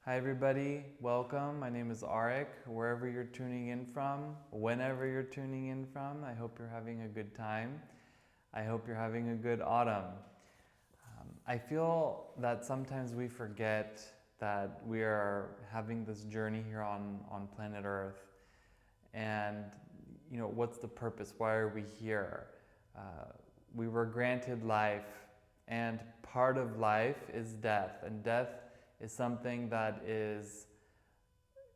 Hi everybody, welcome. My name is Arik. Wherever you're tuning in from, whenever you're tuning in from, I hope you're having a good time. I hope you're having a good autumn. I feel that sometimes we forget that we are having this journey here on planet Earth. And, what's the purpose? Why are we here? We were granted life, and part of life is death. And death is something that is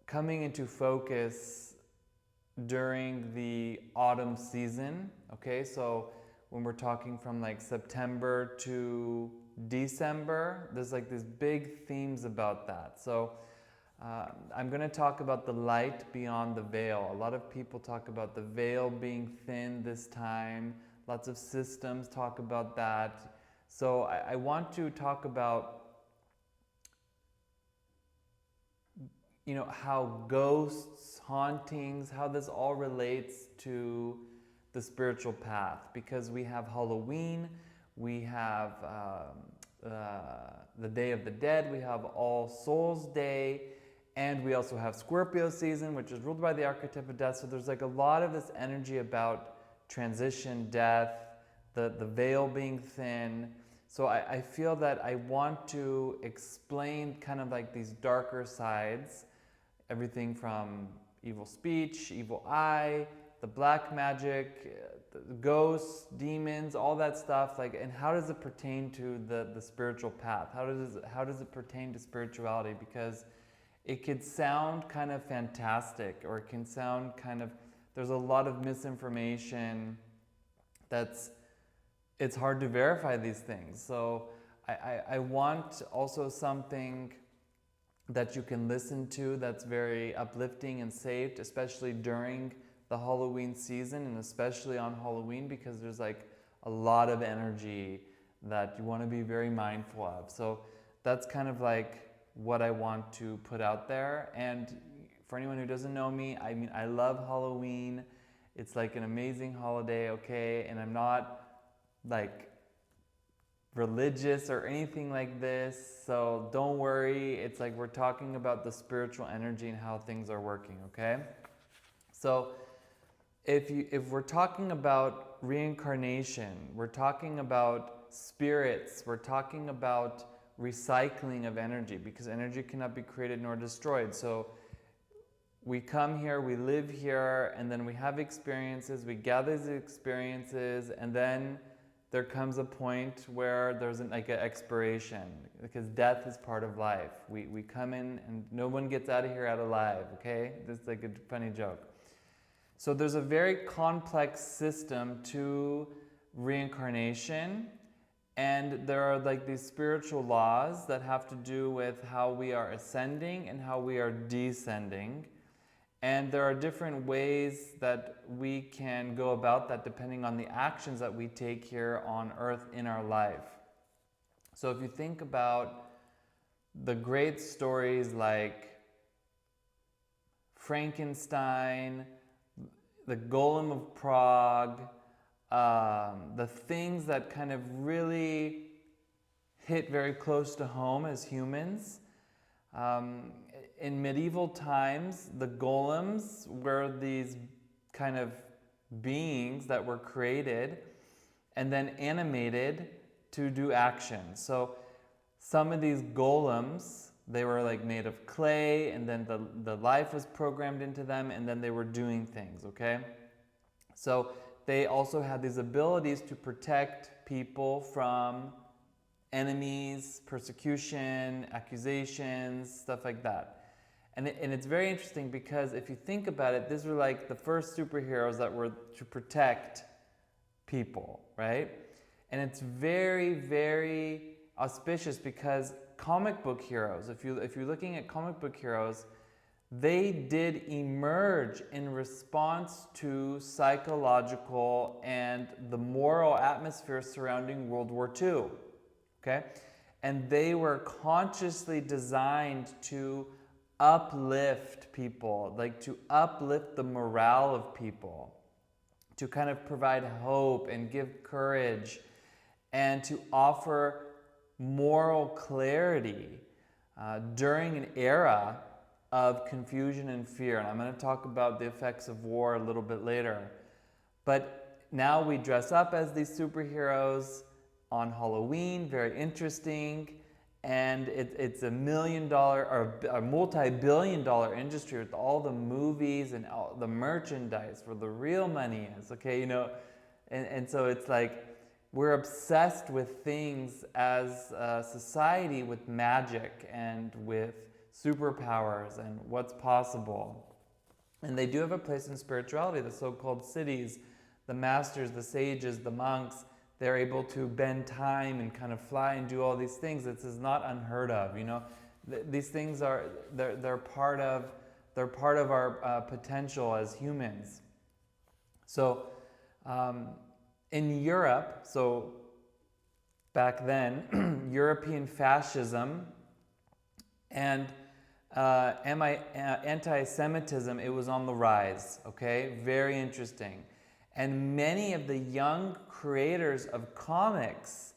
coming into focus during the autumn season. Okay, so when we're talking from like September to December, there's like these big themes about that. So I'm going to talk about the light beyond the veil. A lot of people talk about the veil being thin this time. Lots of systems talk about that. So I want to talk about how ghosts, hauntings, how this all relates to the spiritual path. Because we have Halloween, we have the Day of the Dead, we have All Souls Day, and we also have Scorpio season, which is ruled by the archetype of death. So there's like a lot of this energy about transition, death, the veil being thin. So I feel that I want to explain kind of like these darker sides, everything from evil speech, evil eye, the black magic, the ghosts, demons, all that stuff. Like, and how does it pertain to the spiritual path? How does it pertain to spirituality? Because it could sound kind of fantastic, or it can sound kind of, there's a lot of misinformation it's hard to verify these things. So I want also something that you can listen to that's very uplifting and safe, especially during the Halloween season, and especially on Halloween, because there's like a lot of energy that you want to be very mindful of. So that's kind of like what I want to put out there. And for anyone who doesn't know me, I mean, I love Halloween. It's like an amazing holiday, okay? And I'm not like religious or anything like this, so don't worry. It's like we're talking about the spiritual energy and how things are working, okay? So if we're talking about reincarnation, we're talking about spirits, we're talking about recycling of energy, because energy cannot be created nor destroyed. So we come here, we live here, and then we have experiences, we gather these experiences, and then there comes a point where there's like an expiration, because death is part of life. We come in and no one gets out of here alive, okay? This is like a funny joke. So there's a very complex system to reincarnation, and there are like these spiritual laws that have to do with how we are ascending and how we are descending. And there are different ways that we can go about that depending on the actions that we take here on Earth in our life. So if you think about the great stories like Frankenstein, the Golem of Prague, the things that kind of really hit very close to home as humans. In medieval times, the golems were these kind of beings that were created and then animated to do action. So some of these golems, they were like made of clay, and then the life was programmed into them, and then they were doing things, okay? So they also had these abilities to protect people from enemies, persecution, accusations, stuff like that. And it's very interesting, because if you think about it, these were like the first superheroes that were to protect people, right? And it's very, very auspicious, because comic book heroes, if you're looking at comic book heroes, they did emerge in response to psychological and the moral atmosphere surrounding World War II. Okay? And they were consciously designed to uplift people, like to uplift the morale of people, to kind of provide hope and give courage, and to offer moral clarity. during an era of confusion and fear. And I'm going to talk about the effects of war a little bit later. But now we dress up as these superheroes on Halloween, very interesting. And it's $1 million or a multi-billion-dollar industry with all the movies and all the merchandise where the real money is, okay, you know. And so it's like we're obsessed with things as a society, with magic and with superpowers and what's possible. And they do have a place in spirituality, the so-called cities, the masters, the sages, the monks. They're able to bend time and kind of fly and do all these things. This is not unheard of, you know. These things are they're part of our potential as humans. So in Europe, so back then, European fascism and anti-Semitism, it was on the rise. Okay, very interesting. And many of the young creators of comics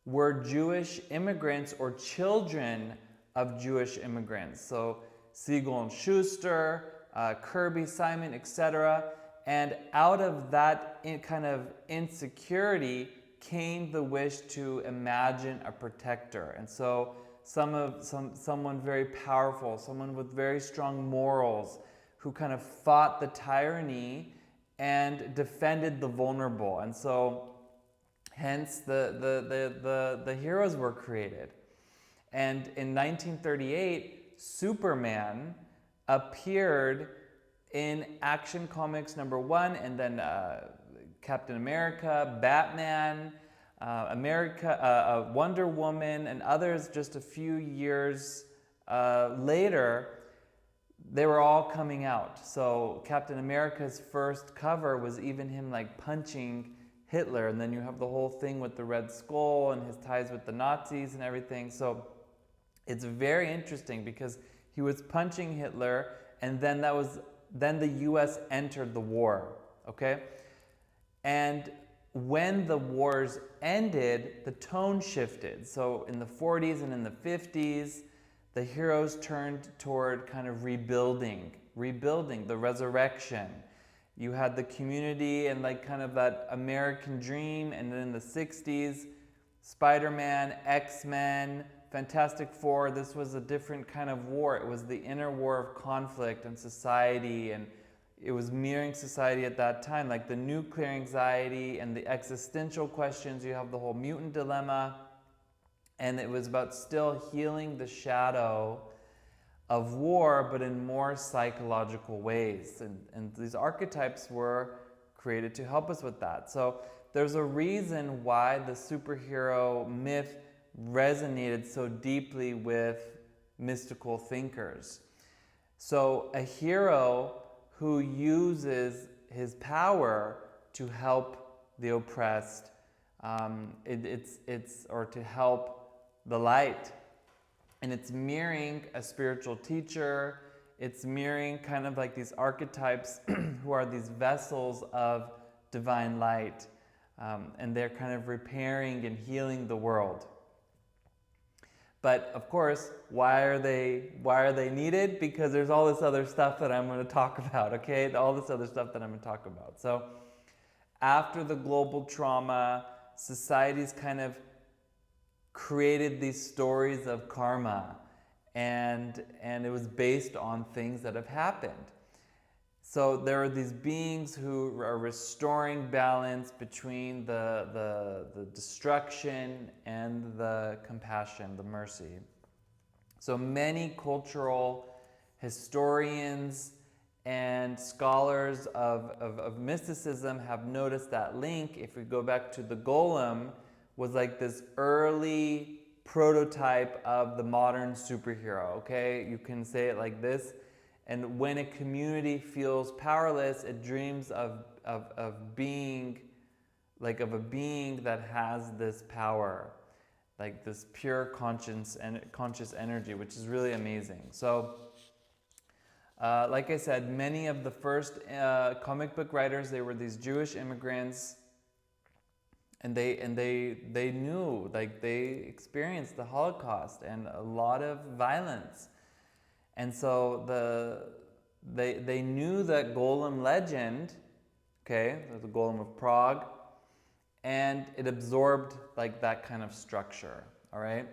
were Jewish immigrants or children of Jewish immigrants. So Siegel and Schuster, Kirby, Simon, etc. And out of that kind of insecurity came the wish to imagine a protector. And so someone very powerful, someone with very strong morals, who kind of fought the tyranny and defended the vulnerable. And so hence the heroes were created. And in 1938, Superman appeared in Action Comics #1, and then Captain America, Batman, Wonder Woman, and others just a few years later. They were all coming out. So Captain America's first cover was even him like punching Hitler, and then you have the whole thing with the Red Skull and his ties with the Nazis and everything. So it's very interesting because he was punching Hitler, and then the US entered the war, okay? And when the wars ended, the tone shifted. So in the 40s and in the 50s, the heroes turned toward kind of rebuilding, the resurrection. You had the community and like kind of that American dream, and then in the 60s, Spider-Man, X-Men, Fantastic Four, this was a different kind of war. It was the inner war of conflict and society, and it was mirroring society at that time, like the nuclear anxiety and the existential questions. You have the whole mutant dilemma. And it was about still healing the shadow of war, but in more psychological ways. And these archetypes were created to help us with that. So there's a reason why the superhero myth resonated so deeply with mystical thinkers. So a hero who uses his power to help the oppressed, or to help the light. And it's mirroring a spiritual teacher. It's mirroring kind of like these archetypes who are these vessels of divine light. And they're kind of repairing and healing the world. But of course, why are they needed? Because there's all this other stuff that I'm going to talk about, okay? All this other stuff that I'm going to talk about. So after the global trauma, society's kind of created these stories of karma, and it was based on things that have happened. So there are these beings who are restoring balance between the destruction and the compassion, the mercy. So many cultural historians and scholars of mysticism have noticed that link. If we go back to the golem, was like this early prototype of the modern superhero, okay? You can say it like this. And when a community feels powerless, it dreams of being, like of a being that has this power, like this pure conscious energy, which is really amazing. So, like I said, many of the first comic book writers, they were these Jewish immigrants. and they knew, like they experienced the Holocaust and a lot of violence, and so they knew that golem legend, okay, the golem of Prague, and it absorbed like that kind of structure, all right,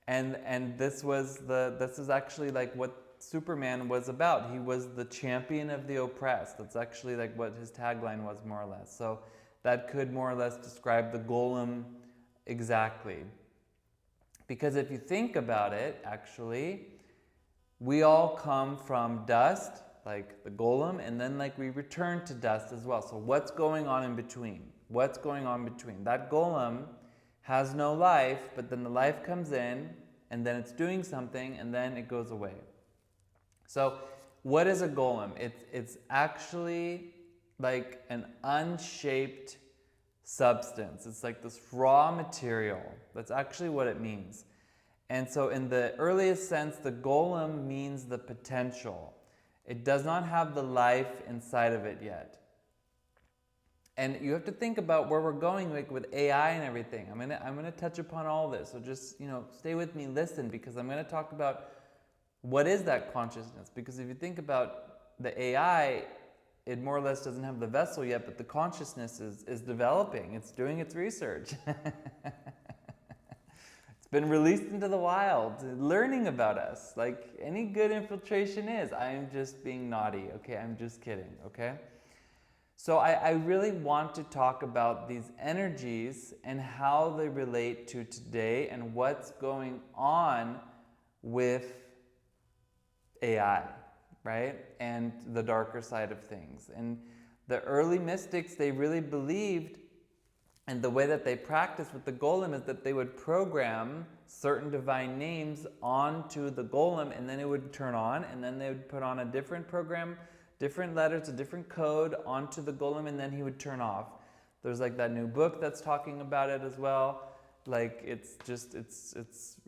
and this is actually like what Superman was about. He was the champion of the oppressed. That's actually like what his tagline was, more or less. So that could more or less describe the golem exactly. Because if you think about it, actually, we all come from dust, like the golem, and then like we return to dust as well. So what's going on in between? What's going on between? That golem has no life, but then the life comes in, and then it's doing something, and then it goes away. So what is a golem? It's actually like an unshaped substance. It's like this raw material. That's actually what it means. And so in the earliest sense, the golem means the potential. It does not have the life inside of it yet. And you have to think about where we're going with AI and everything. I'm gonna touch upon all this. So just, stay with me, listen, because I'm gonna talk about what is that consciousness? Because if you think about the AI, it more or less doesn't have the vessel yet, but the consciousness is developing. It's doing its research. It's been released into the wild, learning about us, like any good infiltration is. I am just being naughty, okay? I'm just kidding, okay? So I really want to talk about these energies and how they relate to today and what's going on with AI, right? And the darker side of things. And the early mystics, they really believed, and the way that they practiced with the golem is that they would program certain divine names onto the golem, and then it would turn on, and then they would put on a different program, different letters, a different code onto the golem, and then he would turn off. There's like that new book that's talking about it as well. Like it's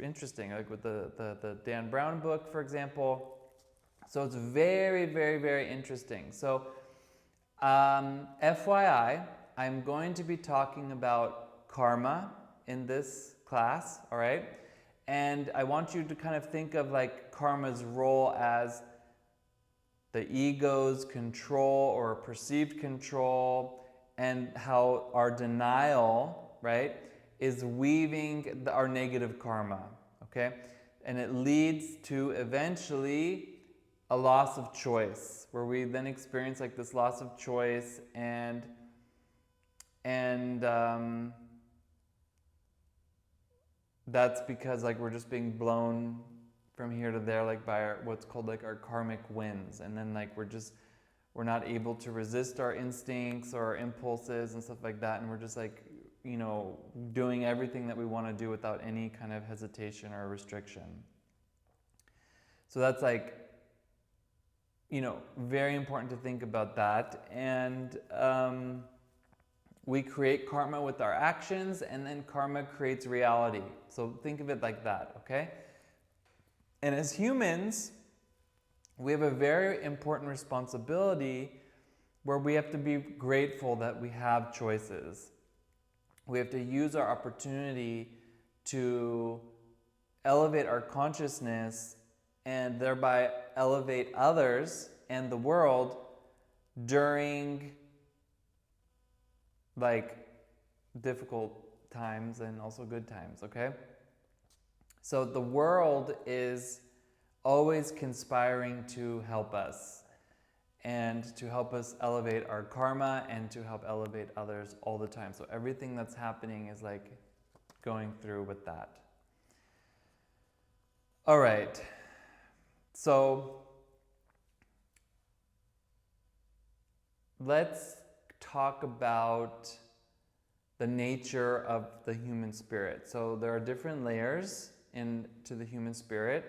interesting, like with the Dan Brown book, for example. So it's very, very, very interesting. So FYI, I'm going to be talking about karma in this class, all right? And I want you to kind of think of like karma's role as the ego's control or perceived control, and how our denial, right, is weaving our negative karma, okay? And it leads to eventually a loss of choice, where we then experience like this loss of choice, and that's because like we're just being blown from here to there, like by what's called like our karmic winds, and then like we're not able to resist our instincts or our impulses and stuff like that, and we're just like doing everything that we want to do without any kind of hesitation or restriction. So that's like very important to think about that. And we create karma with our actions, and then karma creates reality. So think of it like that, okay? And as humans, we have a very important responsibility where we have to be grateful that we have choices. We have to use our opportunity to elevate our consciousness and thereby elevate others and the world during like difficult times and also good times, okay? So the world is always conspiring to help us and to help us elevate our karma and to help elevate others all the time. So everything that's happening is like going through with that. All right. So let's talk about the nature of the human spirit. So there are different layers into the human spirit,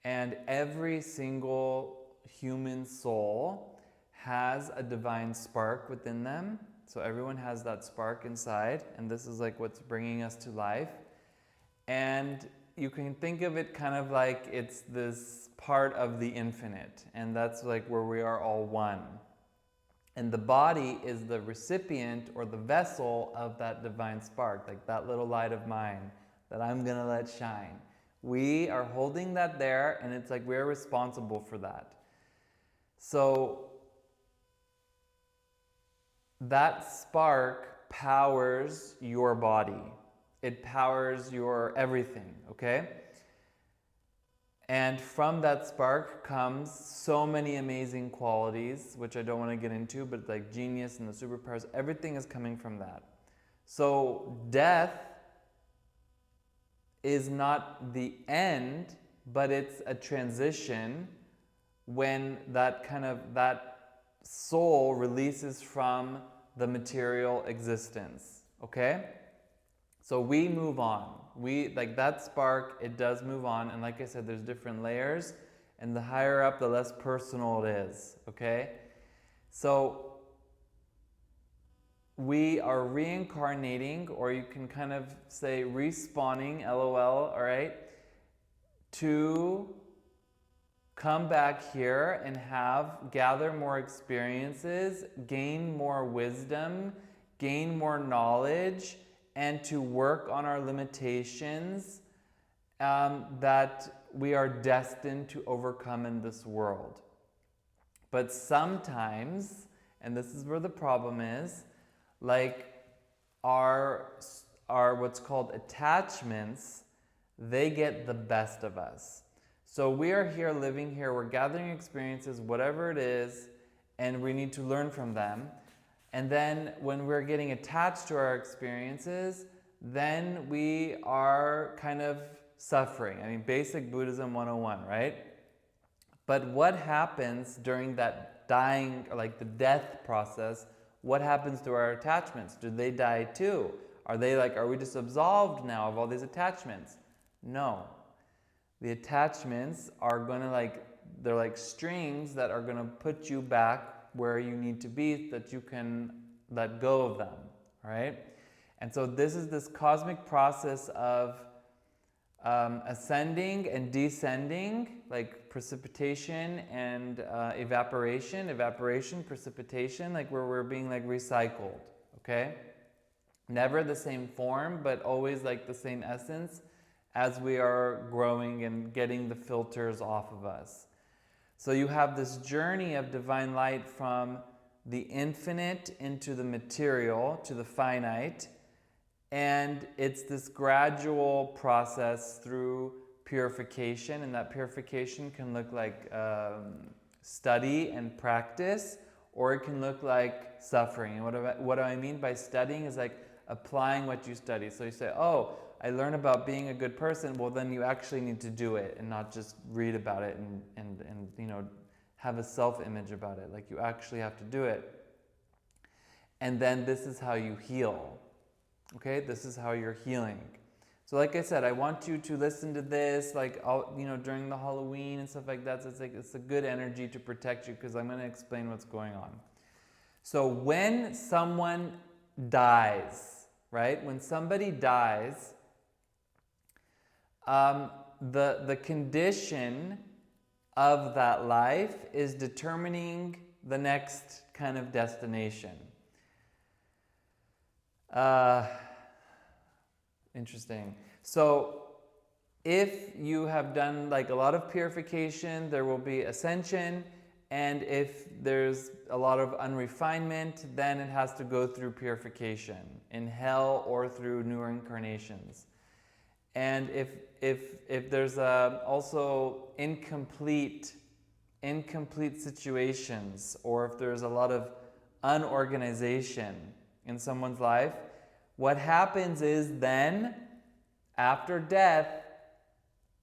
and every single human soul has a divine spark within them. So everyone has that spark inside, and this is like what's bringing us to life. And you can think of it kind of like it's this part of the infinite, and that's like where we are all one. And the body is the recipient or the vessel of that divine spark, like that little light of mine that I'm going to let shine. We are holding that there, and it's like we're responsible for that. So that spark powers your body. It powers your everything, okay? And from that spark comes so many amazing qualities, which I don't want to get into, but like genius and the superpowers, everything is coming from that. So death is not the end, but it's a transition when that soul releases from the material existence, okay? So we move on. Like that spark, it does move on. And like I said, there's different layers. And the higher up, the less personal it is, okay? So we are reincarnating, or you can kind of say respawning, LOL, all right? To come back here and gather more experiences, gain more wisdom, gain more knowledge, and to work on our limitations that we are destined to overcome in this world. But sometimes, and this is where the problem is, like our what's called attachments, they get the best of us. So we are here, living here, we're gathering experiences, whatever it is, and we need to learn from them. And then when we're getting attached to our experiences, then we are kind of suffering. I mean, basic Buddhism 101, right? But what happens during that dying, or like the death process, what happens to our attachments? Do they die too? Are we just absolved now of all these attachments? No. The attachments are gonna they're like strings that are gonna put you back where you need to be, that you can let go of them, right? And so this is this cosmic process of ascending and descending, like precipitation and evaporation, precipitation, like where we're being like recycled, okay? Never the same form, but always like the same essence as we are growing and getting the filters off of us. So you have this journey of divine light from the infinite into the material, to the finite, and it's this gradual process through purification, and that purification can look like study and practice, or it can look like suffering. And what do I mean by studying is like applying what you study. So you say, oh, I learn about being a good person. Well, then you actually need to do it and not just read about it and you know, have a self-image about it. Like you actually have to do it. And then this is how you heal. Okay, this is how you're healing. So like I said, I want you to listen to this, like, you know, during the Halloween and stuff like that. So it's a good energy to protect you, because I'm going to explain what's going on. So when someone dies, right? When somebody dies, the condition of that life is determining the next kind of destination. Interesting. So if you have done like a lot of purification, there will be ascension. And if there's a lot of unrefinement, then it has to go through purification in hell or through new incarnations. And if there's also incomplete situations, or if there's a lot of unorganization in someone's life, what happens is then, after death,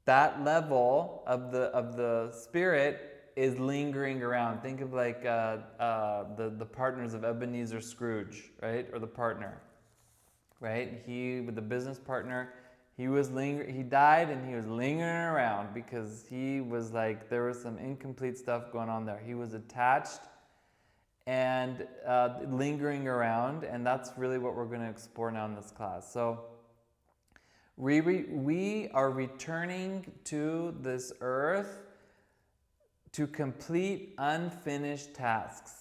that level of the spirit is lingering around. Think of like the partners of Ebenezer Scrooge, right? Or the partner, right? With the business partner, he died and he was lingering around because he was like, there was some incomplete stuff going on there. He was attached and lingering around, and that's really what we're going to explore now in this class. So we are returning to this earth to complete unfinished tasks,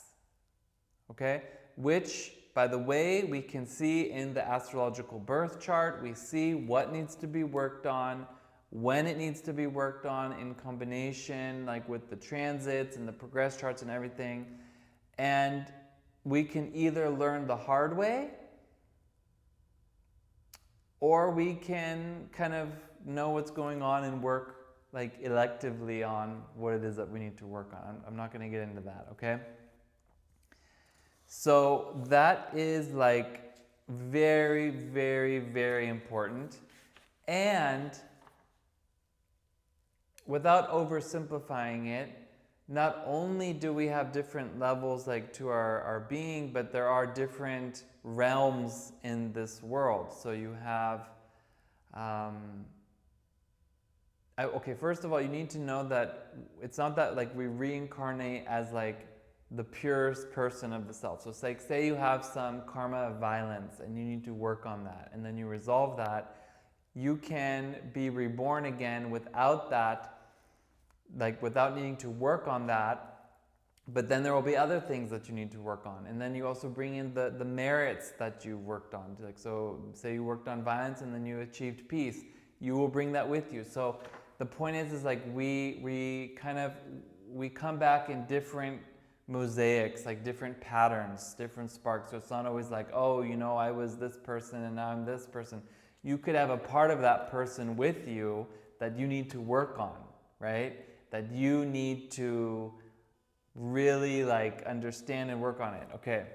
okay? Which, by the way, we can see in the astrological birth chart. We see what needs to be worked on, when it needs to be worked on in combination, like with the transits and the progress charts and everything. And we can either learn the hard way, or we can kind of know what's going on and work like electively on what it is that we need to work on. I'm not going to get into that, okay? So that is like very, very, very important. And without oversimplifying it, not only do we have different levels like to our being, but there are different realms in this world. So you have, okay, first of all, you need to know that it's not that like we reincarnate as like the purest person of the self. So it's like, say you have some karma of violence and you need to work on that, and then you resolve that, you can be reborn again without that, like without needing to work on that. But then there will be other things that you need to work on, and then you also bring in the merits that you worked on. Like, so say you worked on violence and then you achieved peace, you will bring that with you. So the point is like we come back in different mosaics, like different patterns, different sparks. So it's not always like, oh, you know, I was this person and now I'm this person. You could have a part of that person with you that you need to work on, right? That you need to really like understand and work on it, okay?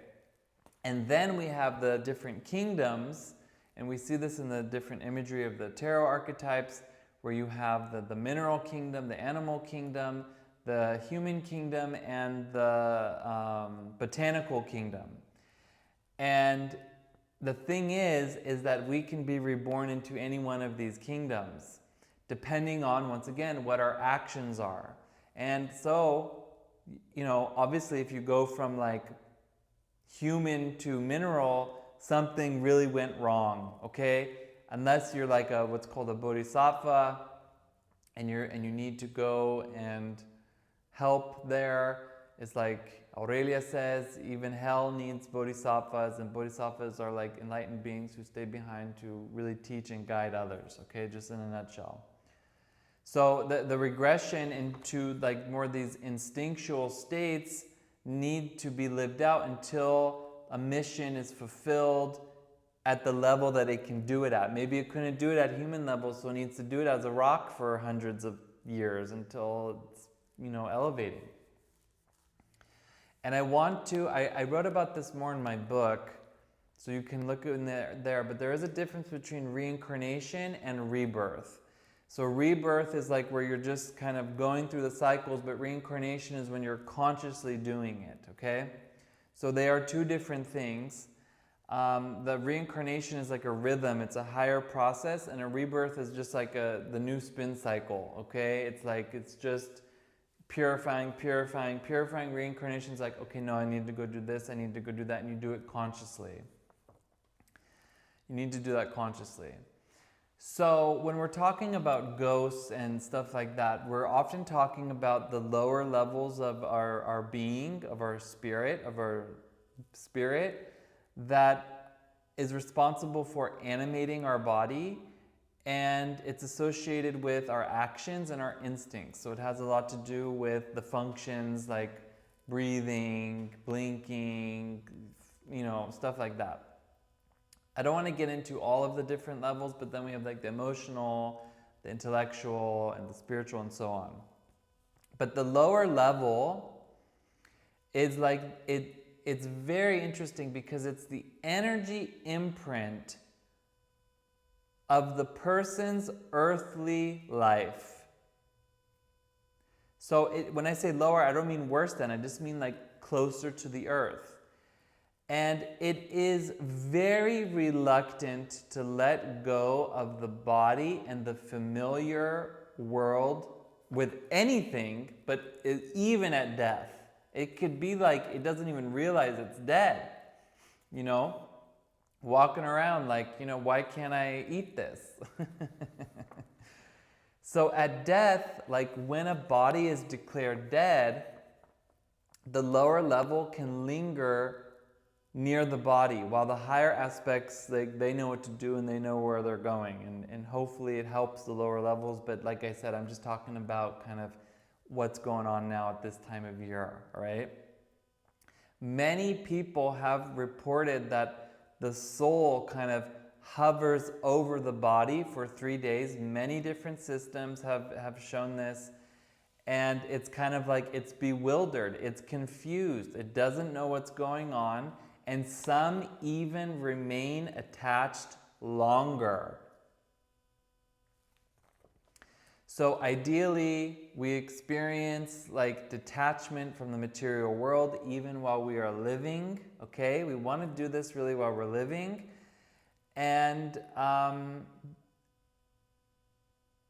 And then we have the different kingdoms, and we see this in the different imagery of the tarot archetypes, where you have the mineral kingdom, the animal kingdom, the human kingdom, and the botanical kingdom. And the thing is that we can be reborn into any one of these kingdoms, depending on, once again, what our actions are. And so, you know, obviously if you go from like human to mineral, something really went wrong, okay? Unless you're like a what's called a bodhisattva, and you need to go and help there. It's like Aurelia says, even hell needs bodhisattvas, and bodhisattvas are like enlightened beings who stay behind to really teach and guide others, okay, just in a nutshell. So the regression into like more of these instinctual states need to be lived out until a mission is fulfilled at the level that it can do it at. Maybe it couldn't do it at human level, so it needs to do it as a rock for hundreds of years until it's, you know, elevating. And I wrote about this more in my book, so you can look in there, but there is a difference between reincarnation and rebirth. So rebirth is like where you're just kind of going through the cycles, but reincarnation is when you're consciously doing it, okay? So they are two different things. The reincarnation is like a rhythm, it's a higher process, and a rebirth is just like the new spin cycle, okay? It's like, it's just purifying. Reincarnation is like, okay, no, I need to go do this, I need to go do that, and you do it consciously. You need to do that consciously. So when we're talking about ghosts and stuff like that, we're often talking about the lower levels of our being, of our spirit, that is responsible for animating our body, and it's associated with our actions and our instincts. So it has a lot to do with the functions like breathing, blinking, you know, stuff like that. I don't want to get into all of the different levels, but then we have like the emotional, the intellectual, and the spiritual, and so on. But the lower level is like, it's very interesting because it's the energy imprint of the person's earthly life. So when I say lower, I don't mean worse than, I just mean like closer to the earth. And it is very reluctant to let go of the body and the familiar world with anything, but even at death. It could be like it doesn't even realize it's dead, you know? Walking around like, you know, why can't I eat this? So at death, like when a body is declared dead, the lower level can linger near the body, while the higher aspects, they know what to do and they know where they're going, and hopefully it helps the lower levels. But like I said, I'm just talking about kind of what's going on now at this time of year, all right? Many people have reported that the soul kind of hovers over the body for 3 days. Many different systems have shown this. And it's kind of like it's bewildered, it's confused, it doesn't know what's going on, and some even remain attached longer. So ideally, we experience like detachment from the material world even while we are living, okay? We want to do this really while we're living. And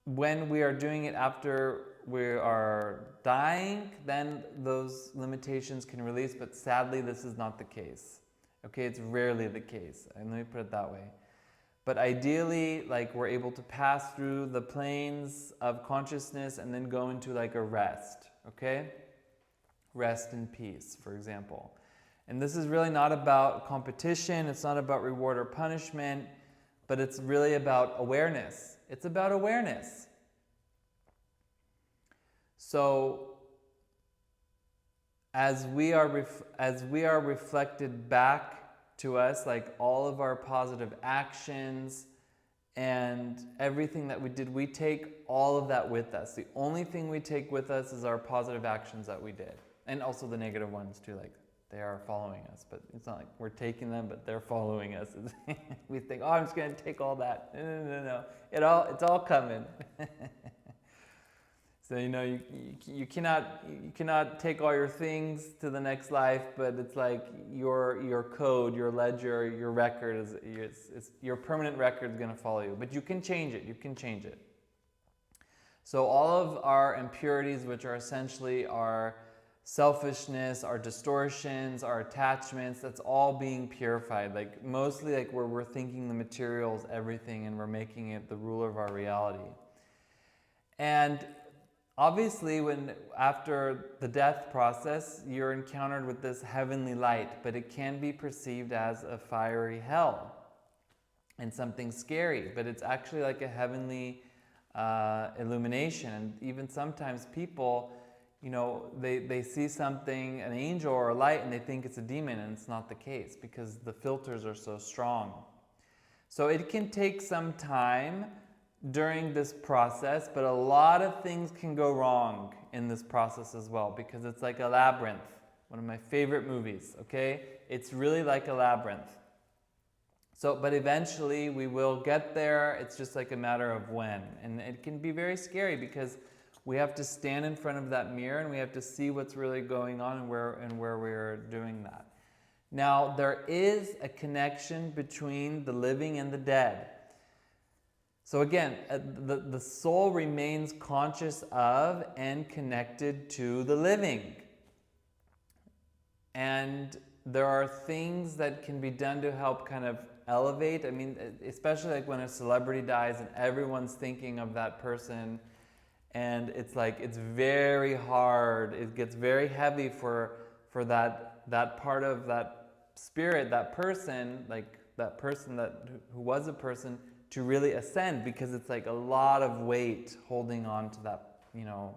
when we are doing it after we are dying, then those limitations can release, but sadly this is not the case. Okay, it's rarely the case, and let me put it that way. But ideally, like, we're able to pass through the planes of consciousness and then go into like a rest, okay? Rest in peace, for example. And this is really not about competition, it's not about reward or punishment, but it's really about awareness. It's about awareness. So, as we are reflected back to us, like all of our positive actions and everything that we did, we take all of that with us. The only thing we take with us is our positive actions that we did. And also the negative ones too, like they are following us, but it's not like we're taking them, but they're following us. We think, oh, I'm just going to take all that. No. It's all coming. So, you know, you cannot take all your things to the next life, but it's like your code, your ledger, your record, your permanent record is going to follow you. But you can change it. You can change it. So all of our impurities, which are essentially our selfishness, our distortions, our attachments, that's all being purified. Like mostly like where we're thinking the material is everything and we're making it the ruler of our reality. And obviously, after the death process, you're encountered with this heavenly light, but it can be perceived as a fiery hell and something scary, but it's actually like a heavenly illumination. And even sometimes people, you know, they see something, an angel or a light, and they think it's a demon, and it's not the case because the filters are so strong. So it can take some time during this process, but a lot of things can go wrong in this process as well, because it's like a labyrinth. One of my favorite movies, okay? It's really like a labyrinth. So, but eventually we will get there. It's just like a matter of when. And it can be very scary because we have to stand in front of that mirror and we have to see what's really going on and where we're doing that. Now, there is a connection between the living and the dead. So again, the soul remains conscious of and connected to the living. And there are things that can be done to help kind of elevate. I mean, especially like when a celebrity dies and everyone's thinking of that person, and it's like, it's very hard. It gets very heavy for that part of that spirit, that person, like that person who was a person, to really ascend, because it's like a lot of weight holding on to that, you know,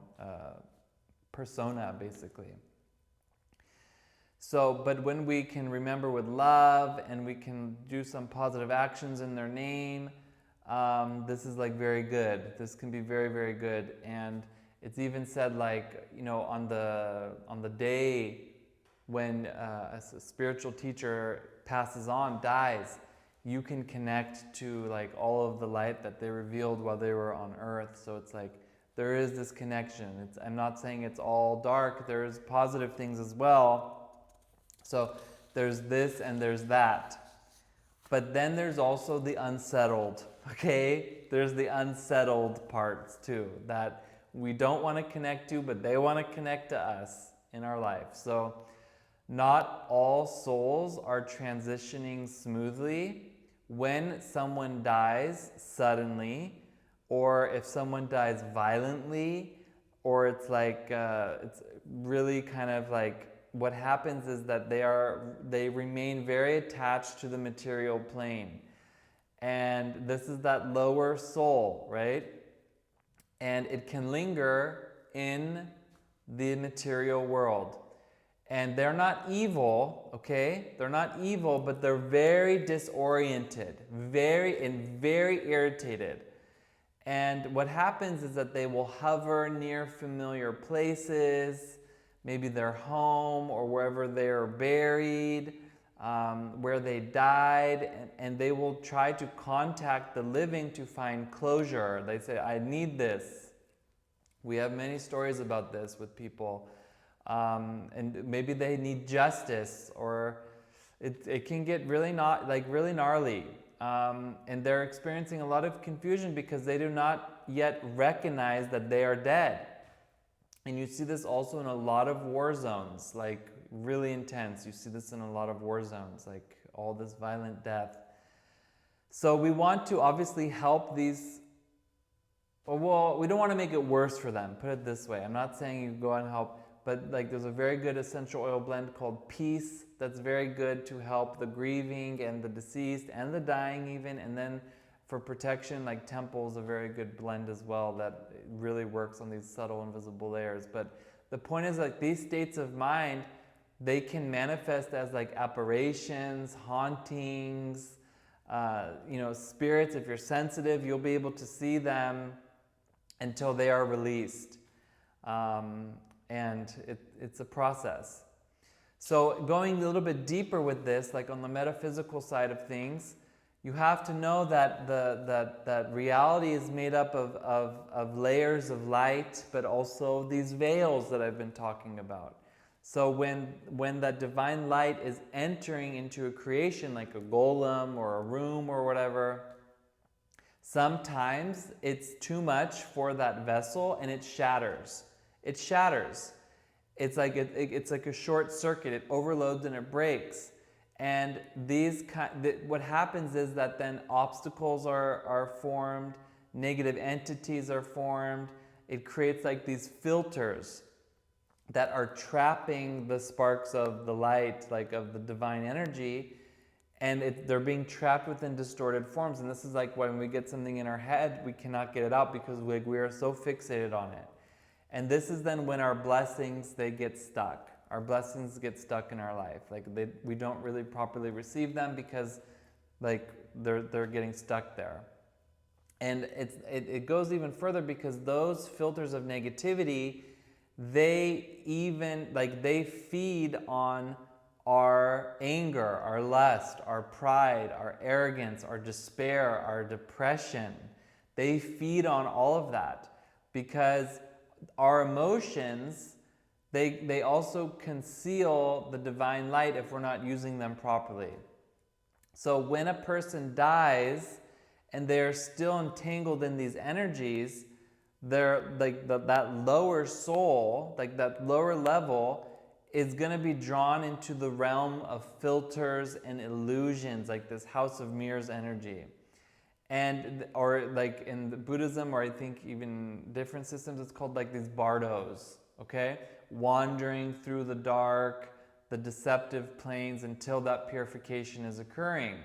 persona basically. So, but when we can remember with love and we can do some positive actions in their name, this is like very good. This can be very, very good. And it's even said, like, you know, on the day when a spiritual teacher passes on, dies, you can connect to like all of the light that they revealed while they were on earth. So it's like there is this connection. I'm not saying it's all dark. There's positive things as well. So there's this and there's that. But then there's also the unsettled, okay? There's the unsettled parts too that we don't want to connect to, but they want to connect to us in our life. So not all souls are transitioning smoothly. When someone dies suddenly, or if someone dies violently, or it's like, it's really kind of like what happens is that they remain very attached to the material plane. And this is that lower soul, right? And it can linger in the material world. And they're not evil, okay? They're not evil, but they're very disoriented, very irritated. And what happens is that they will hover near familiar places, maybe their home or wherever they're buried, where they died, and they will try to contact the living to find closure. They say, I need this. We have many stories about this with people. And maybe they need justice, or it can get really really gnarly. And they're experiencing a lot of confusion because they do not yet recognize that they are dead. And you see this also in a lot of war zones, like really intense. You see this in a lot of war zones, like all this violent death. So we want to obviously help these. Well, we don't want to make it worse for them. Put it this way. I'm not saying you go out and help, but like there's a very good essential oil blend called Peace that's very good to help the grieving and the deceased and the dying even. And then for protection, like Temple is a very good blend as well that really works on these subtle invisible layers. But the point is, like, these states of mind, they can manifest as like apparitions, hauntings, spirits. If you're sensitive, you'll be able to see them until they are released. And it's a process. So going a little bit deeper with this, like on the metaphysical side of things, you have to know that that reality is made up of layers of light, but also these veils that I've been talking about. So when that divine light is entering into a creation, like a golem or a room or whatever, sometimes it's too much for that vessel and it shatters. It shatters. It's like a short circuit. It overloads and it breaks. And what happens is that then obstacles are formed, negative entities are formed. It creates like these filters that are trapping the sparks of the light, like of the divine energy, and they're being trapped within distorted forms. And this is like when we get something in our head, we cannot get it out because we are so fixated on it. And this is then when our blessings, they get stuck. Our blessings get stuck in our life. Like we don't really properly receive them because like they're getting stuck there. And it goes even further because those filters of negativity, they feed on our anger, our lust, our pride, our arrogance, our despair, our depression. They feed on all of that because our emotions, they also conceal the divine light if we're not using them properly. So when a person dies and they're still entangled in these energies, they're like that lower soul, like that lower level, is going to be drawn into the realm of filters and illusions, like this house of mirrors energy. And or like in the Buddhism, or I think even different systems, it's called like these bardos, okay? Wandering through the dark, the deceptive planes until that purification is occurring.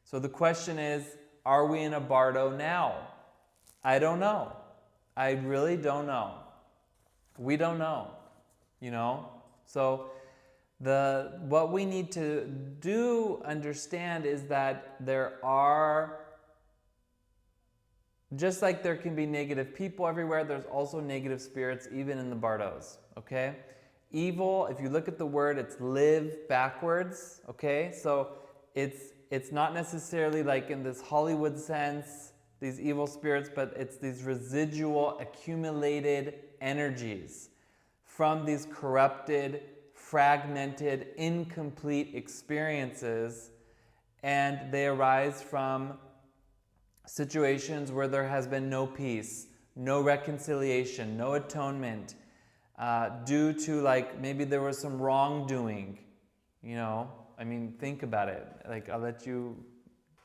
So the question is, are we in a bardo now? I don't know. I really don't know. We don't know, So what we need to understand is that there are, just like there can be negative people everywhere, there's also negative spirits even in the bardos, okay? Evil, if you look at the word, it's live backwards, okay? So it's not necessarily like in this Hollywood sense, these evil spirits, but it's these residual accumulated energies from these corrupted, fragmented, incomplete experiences, and they arise from situations where there has been no peace, no reconciliation, no atonement, due to like maybe there was some wrongdoing, I mean, think about it. Like, I'll let you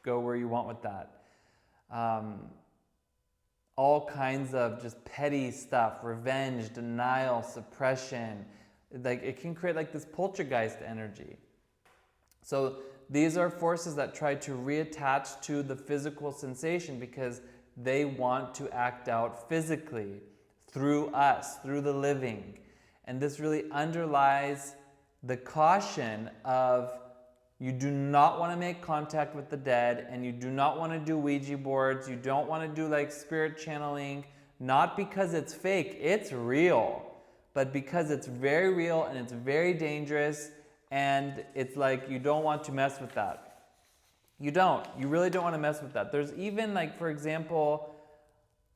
go where you want with that. All kinds of just petty stuff, revenge, denial, suppression, Like it can create like this poltergeist energy. So these are forces that try to reattach to the physical sensation because they want to act out physically through us, through the living. And this really underlies the caution of you do not want to make contact with the dead, and you do not want to do Ouija boards. You don't want to do like spirit channeling, not because it's fake, it's real, but because it's very real and it's very dangerous, and it's like you don't want to mess with that. You really don't want to mess with that. There's even like, for example,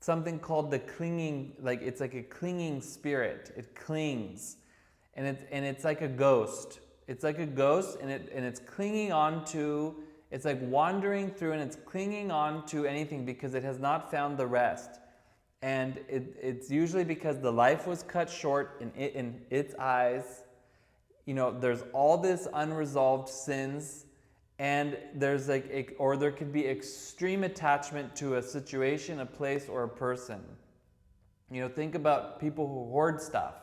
something called the clinging, like it's like a clinging spirit. It clings, and it's like a ghost. It's like a ghost, and it's clinging on to, it's like wandering through, and it's clinging on to anything because it has not found the rest. And it's usually because the life was cut short in its eyes. You know, there's all this unresolved sins, and there's like, or there could be extreme attachment to a situation, a place, or a person. You know, think about people who hoard stuff.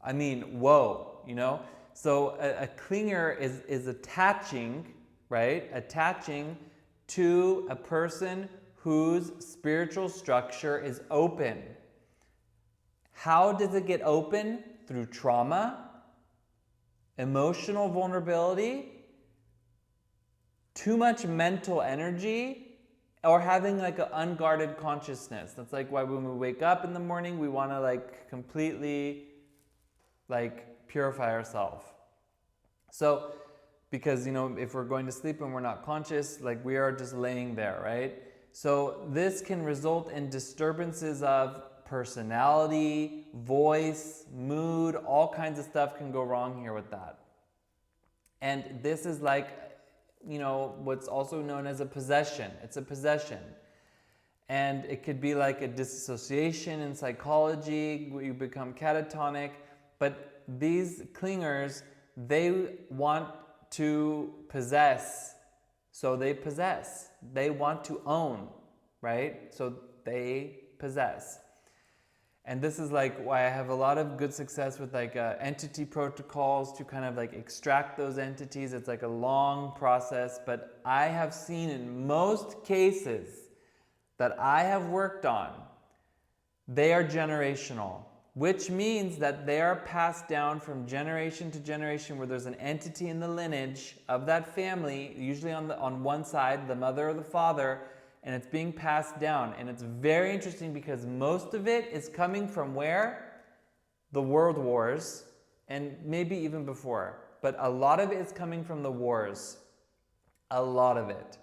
I mean, whoa, you know? So a clinger is attaching, right? Attaching to a person whose spiritual structure is open. How does it get open? Through trauma, emotional vulnerability, too much mental energy, or having like an unguarded consciousness. That's like why when we wake up in the morning, we want to like completely like purify ourselves. So, because, you know, if we're going to sleep and we're not conscious, like we are just laying there, right? So this can result in disturbances of personality, voice, mood, all kinds of stuff can go wrong here with that. And this is like, you know, what's also known as a possession. It's a possession. And it could be like a disassociation in psychology, you become catatonic, but these clingers, they want to possess, so they possess. They want to own, right? So they possess. And this is like why I have a lot of good success with like entity protocols to kind of like extract those entities. It's like a long process, but I have seen in most cases that I have worked on, they are generational, which means that they are passed down from generation to generation, where there's an entity in the lineage of that family, usually on one side, the mother or the father, and it's being passed down. And it's very interesting because most of it is coming from where? The world wars, and maybe even before. But a lot of it is coming from the wars. A lot of it.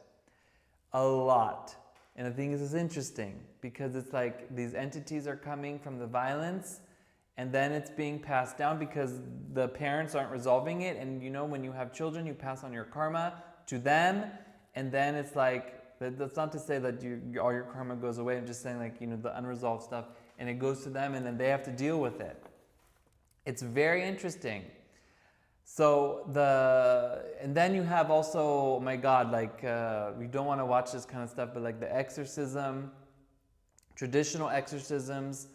A lot. And the thing is, it's interesting because it's like these entities are coming from the violence, and then it's being passed down because the parents aren't resolving it. And you know, when you have children, you pass on your karma to them, and then it's like, that's not to say that all your karma goes away. I'm just saying, like, you know, the unresolved stuff, and it goes to them, and then they have to deal with it. It's very interesting. So and then you have also, oh my God, like we don't want to watch this kind of stuff, but like the exorcism, traditional exorcisms,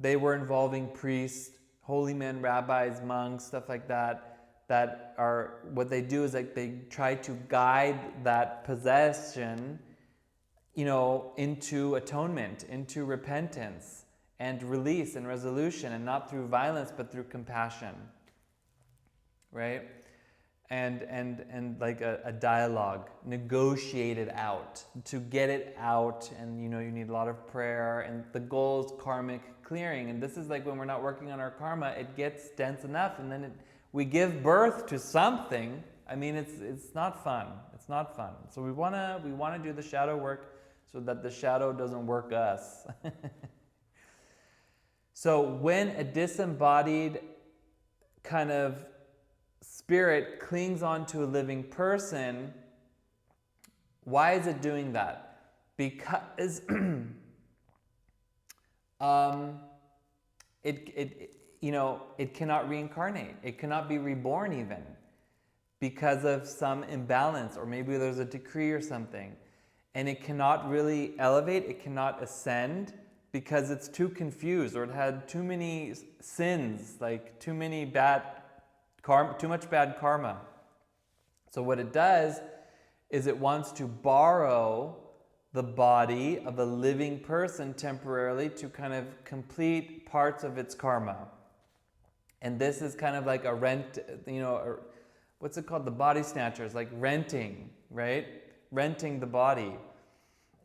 they were involving priests, holy men, rabbis, monks, stuff like that, that are, what they do is like they try to guide that possession, you know, into atonement, into repentance and release and resolution, and not through violence, but through compassion. Right? And like a dialogue, negotiate it out, to get it out. And you know, you need a lot of prayer, and the goal is karmic clearing. And this is like when we're not working on our karma, it gets dense enough, and then we give birth to something. I mean, it's not fun. It's not fun. So we wanna do the shadow work so that the shadow doesn't work us. So when a disembodied kind of spirit clings onto a living person, why is it doing that? Because it cannot reincarnate. It cannot be reborn even because of some imbalance, or maybe there's a decree or something, and it cannot really elevate. It cannot ascend because it's too confused, or it had too many sins, like too much bad karma. So what it does is it wants to borrow the body of a living person temporarily to kind of complete parts of its karma. And this is kind of like a rent, what's it called? The body snatchers, like renting, right? Renting the body.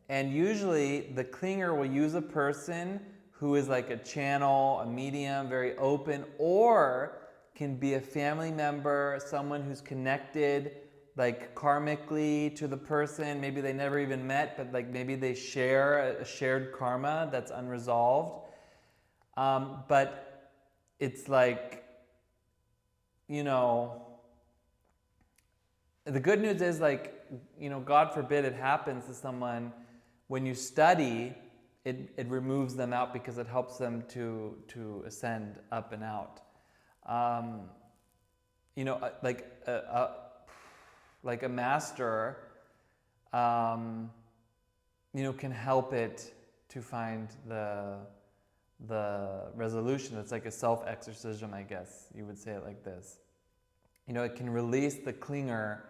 And usually the clinger will use a person who is like a channel, a medium, very open, or can be a family member, someone who's connected like karmically to the person. Maybe they never even met, but like maybe they share a shared karma that's unresolved. But it's like, the good news is, like, God forbid it happens to someone. When you study, it removes them out because it helps them to ascend up and out. Like a master, can help it to find the resolution. It's like a self-exorcism, I guess you would say it like this. It can release the clinger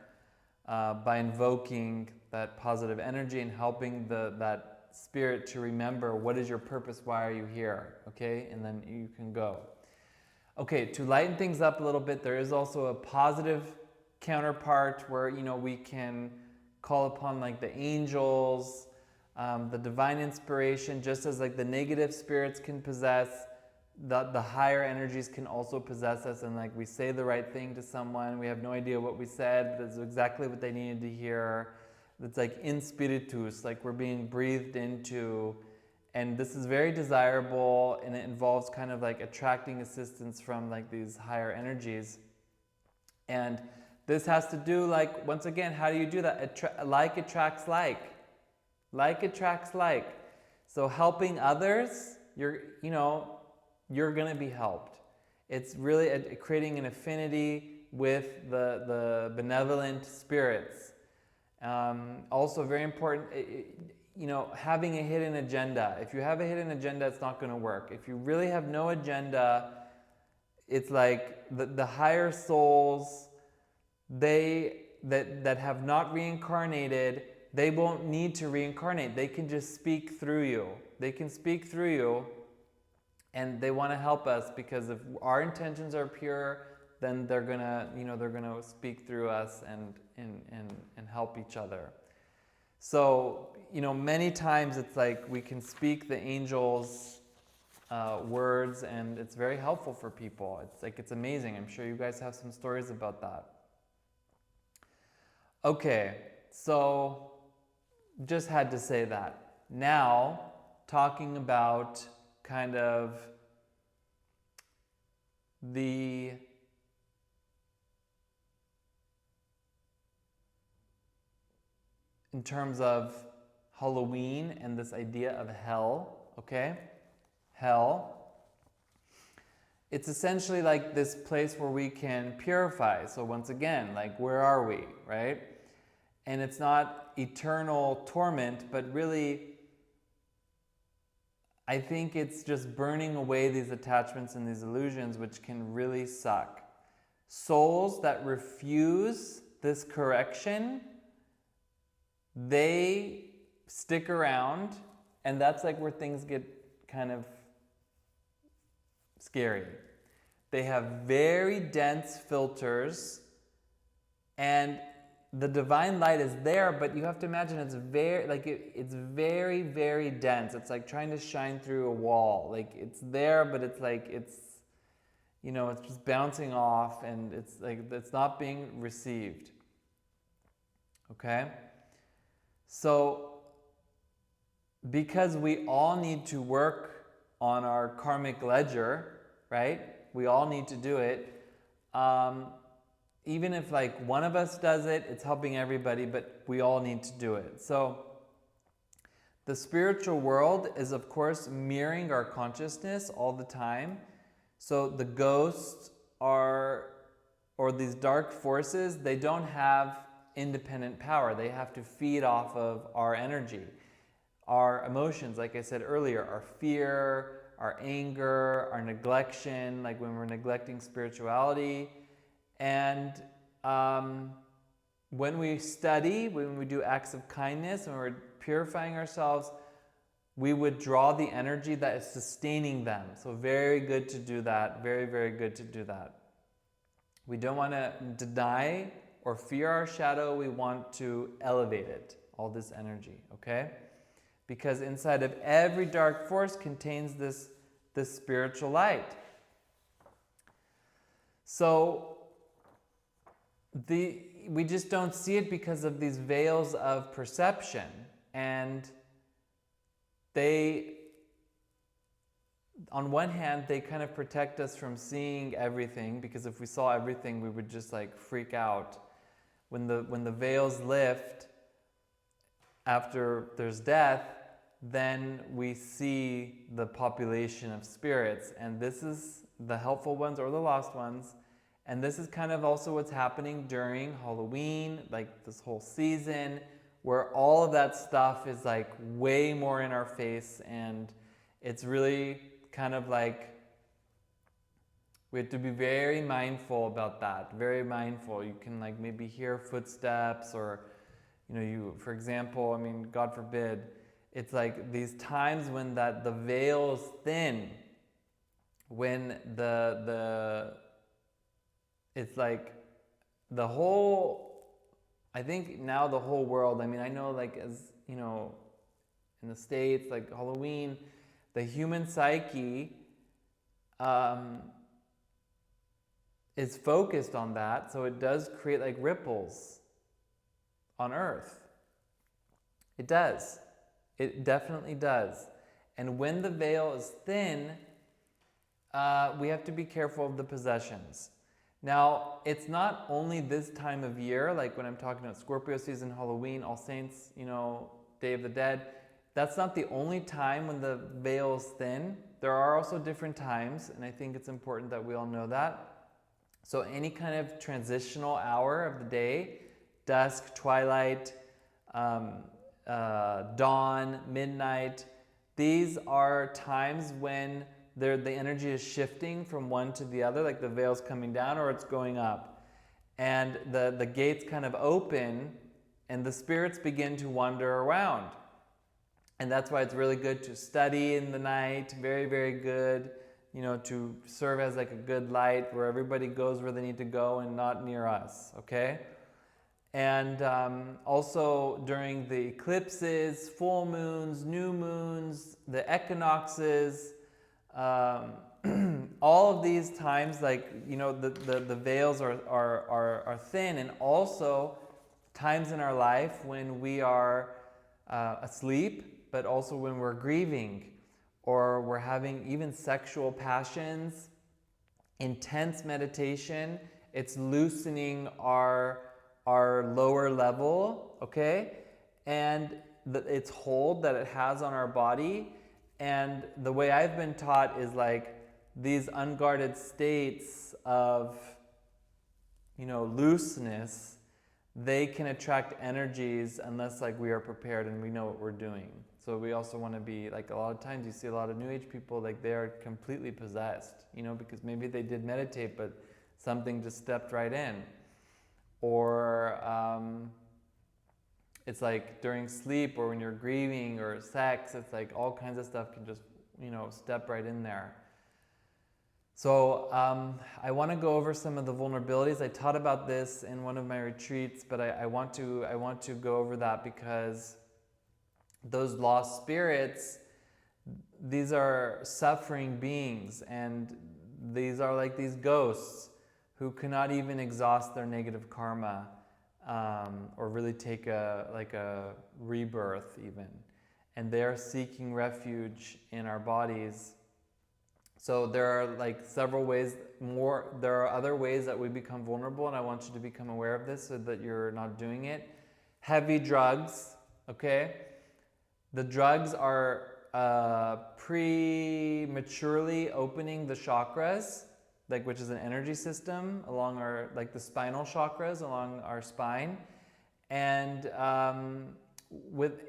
by invoking that positive energy and helping that spirit to remember, what is your purpose, why are you here, okay? And then you can go. Okay, to lighten things up a little bit, there is also a positive counterpart where, we can call upon like the angels, the divine inspiration, just as like the negative spirits can possess, the higher energies can also possess us, and like we say the right thing to someone, we have no idea what we said, but it's exactly what they needed to hear. It's like in spiritus, like we're being breathed into, and this is very desirable, and it involves kind of like attracting assistance from like these higher energies. And this has to do, like, once again, how do you do that? Like attracts like. Like attracts like. So helping others, you're going to be helped. It's really creating an affinity with the benevolent spirits. Also very important, having a hidden agenda. If you have a hidden agenda, it's not going to work. If you really have no agenda, it's like the higher souls, that have not reincarnated, they won't need to reincarnate. They can just speak through you. They can speak through you, and they want to help us, because if our intentions are pure, then they're gonna speak through us and help each other. So many times it's like we can speak the angels' words, and it's very helpful for people. It's amazing. I'm sure you guys have some stories about that. Okay, so just had to say that. Now, talking about kind of in terms of Halloween and this idea of hell, okay? Hell. It's essentially like this place where we can purify. So once again, like, where are we, right? And it's not eternal torment, but really, I think it's just burning away these attachments and these illusions, which can really suck. Souls that refuse this correction, they stick around, and that's like where things get kind of scary. They have very dense filters, and the divine light is there, but you have to imagine it's very, very dense. It's like trying to shine through a wall. Like, it's there, but it's like it's just bouncing off, and it's like it's not being received. Okay? So because we all need to work on our karmic ledger, right? We all need to do it. Even if like one of us does it, it's helping everybody, but we all need to do it. So the spiritual world is, of course, mirroring our consciousness all the time. So the ghosts or these dark forces, they don't have independent power. They have to feed off of our energy. our emotions, like I said earlier, our fear, our anger, our neglection, like when we're neglecting spirituality. And when we study, when we do acts of kindness, when we're purifying ourselves, we would draw the energy that is sustaining them. So very good to do that. Very, very good to do that. We don't want to deny or fear our shadow. We want to elevate it, all this energy, okay? Because inside of every dark force contains this spiritual light. So we just don't see it because of these veils of perception. And they, on one hand, they kind of protect us from seeing everything, because if we saw everything, we would just like freak out. When the veils lift after there's death, then we see the population of spirits, and this is the helpful ones or the lost ones. And this is kind of also what's happening during Halloween, like this whole season, where all of that stuff is like way more in our face, and it's really kind of like we have to be very mindful about that, very mindful. You can like maybe hear footsteps, or you, for example, I mean, God forbid, it's like these times when the veil is thin, when it's like the whole, I think now the whole world, I mean, I know like as, in the States, like Halloween, the human psyche is focused on that, so it does create like ripples on Earth. It does. It definitely does. And when the veil is thin, we have to be careful of the possessions. Now, it's not only this time of year, like when I'm talking about Scorpio season, Halloween, All Saints, Day of the Dead. That's not the only time when the veil is thin. There are also different times, and I think it's important that we all know that. So any kind of transitional hour of the day, dusk, twilight, dawn, midnight, these are times when the energy is shifting from one to the other, like the veil's coming down or it's going up. And the gates kind of open and the spirits begin to wander around. And that's why it's really good to study in the night, very, very good, to serve as like a good light where everybody goes where they need to go and not near us, okay? And also during the eclipses, full moons, new moons, the equinoxes, all of these times, like, the veils are thin, and also times in our life when we are asleep, but also when we're grieving, or we're having even sexual passions, intense meditation. It's loosening our lower level, okay? And its hold that it has on our body. And the way I've been taught is like these unguarded states of, looseness, they can attract energies unless like we are prepared and we know what we're doing. So we also want to be, like, a lot of times you see a lot of New Age people, like they are completely possessed, because maybe they did meditate, but something just stepped right in. Or it's like during sleep, or when you're grieving, or sex, it's like all kinds of stuff can just, step right in there. So I want to go over some of the vulnerabilities. I taught about this in one of my retreats, but I want to go over that because those lost spirits, these are suffering beings, and these are like these ghosts who cannot even exhaust their negative karma, or really take a rebirth even. And they are seeking refuge in our bodies. So there are like several ways more. There are other ways that we become vulnerable, and I want you to become aware of this so that you're not doing it. Heavy drugs, okay? The drugs are prematurely opening the chakras, like, which is an energy system along our, like the spinal chakras along our spine. And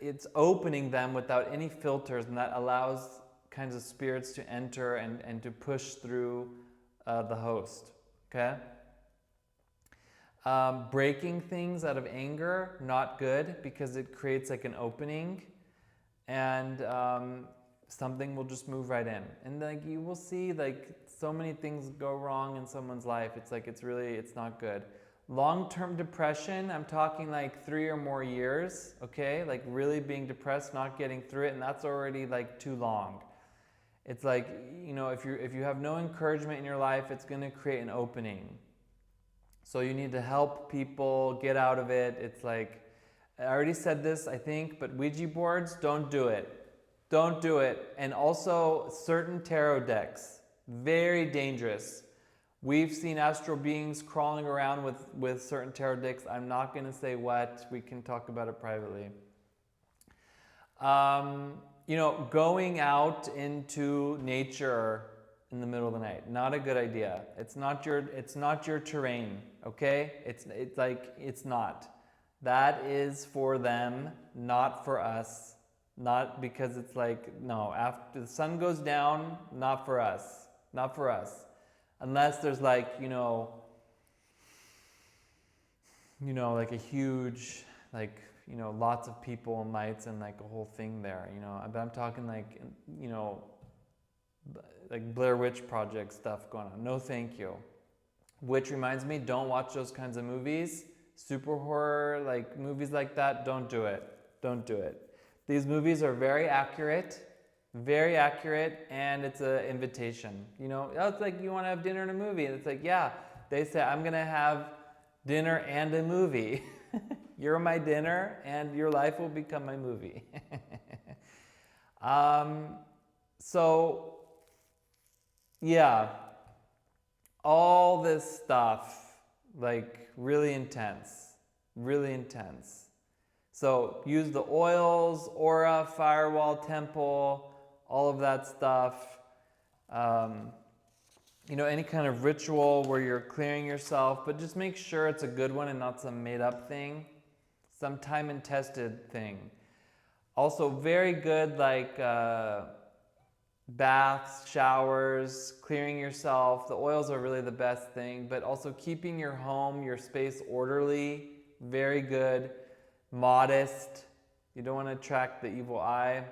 it's opening them without any filters, and that allows kinds of spirits to enter and to push through the host. Okay. Breaking things out of anger, not good, because it creates like an opening, and something will just move right in, and like you will see like so many things go wrong in someone's life. It's like it's not good. Long-term depression, I'm talking like 3 or more years, okay? Like really being depressed, not getting through it, and that's already like too long. It's like, you know, if you have no encouragement in your life, it's going to create an opening. So you need to help people get out of it. It's like, I already said this, I think, but Ouija boards, don't do it. Don't do it. And also certain tarot decks, very dangerous. We've seen astral beings crawling around with certain tarot decks. I'm not going to say what. We can talk about it privately. You know, going out into nature in the middle of the night, not a good idea. It's not your terrain, okay? It's not. That is for them, not for us. Not because it's like, no, after the sun goes down, not for us. Not for us. Unless there's like, you know, like a huge, like, you know, lots of people and lights and like a whole thing there, you know. But I'm talking like, you know, like Blair Witch Project stuff going on. No, thank you. Which reminds me, don't watch those kinds of movies. Super horror, like movies like that, don't do it. Don't do it. These movies are very accurate, and it's an invitation. You know, it's like you want to have dinner and a movie. And it's like, yeah, they say, I'm going to have dinner and a movie. You're my dinner, and your life will become my movie. So, yeah, all this stuff, like really intense, really intense. So use the oils, aura, firewall, temple, all of that stuff. You know, any kind of ritual where you're clearing yourself, but just make sure it's a good one and not some made up thing, some time and tested thing. Also very good like baths, showers, clearing yourself. The oils are really the best thing, but also keeping your home, your space orderly, very good. Modest, you don't want to attract the evil eye.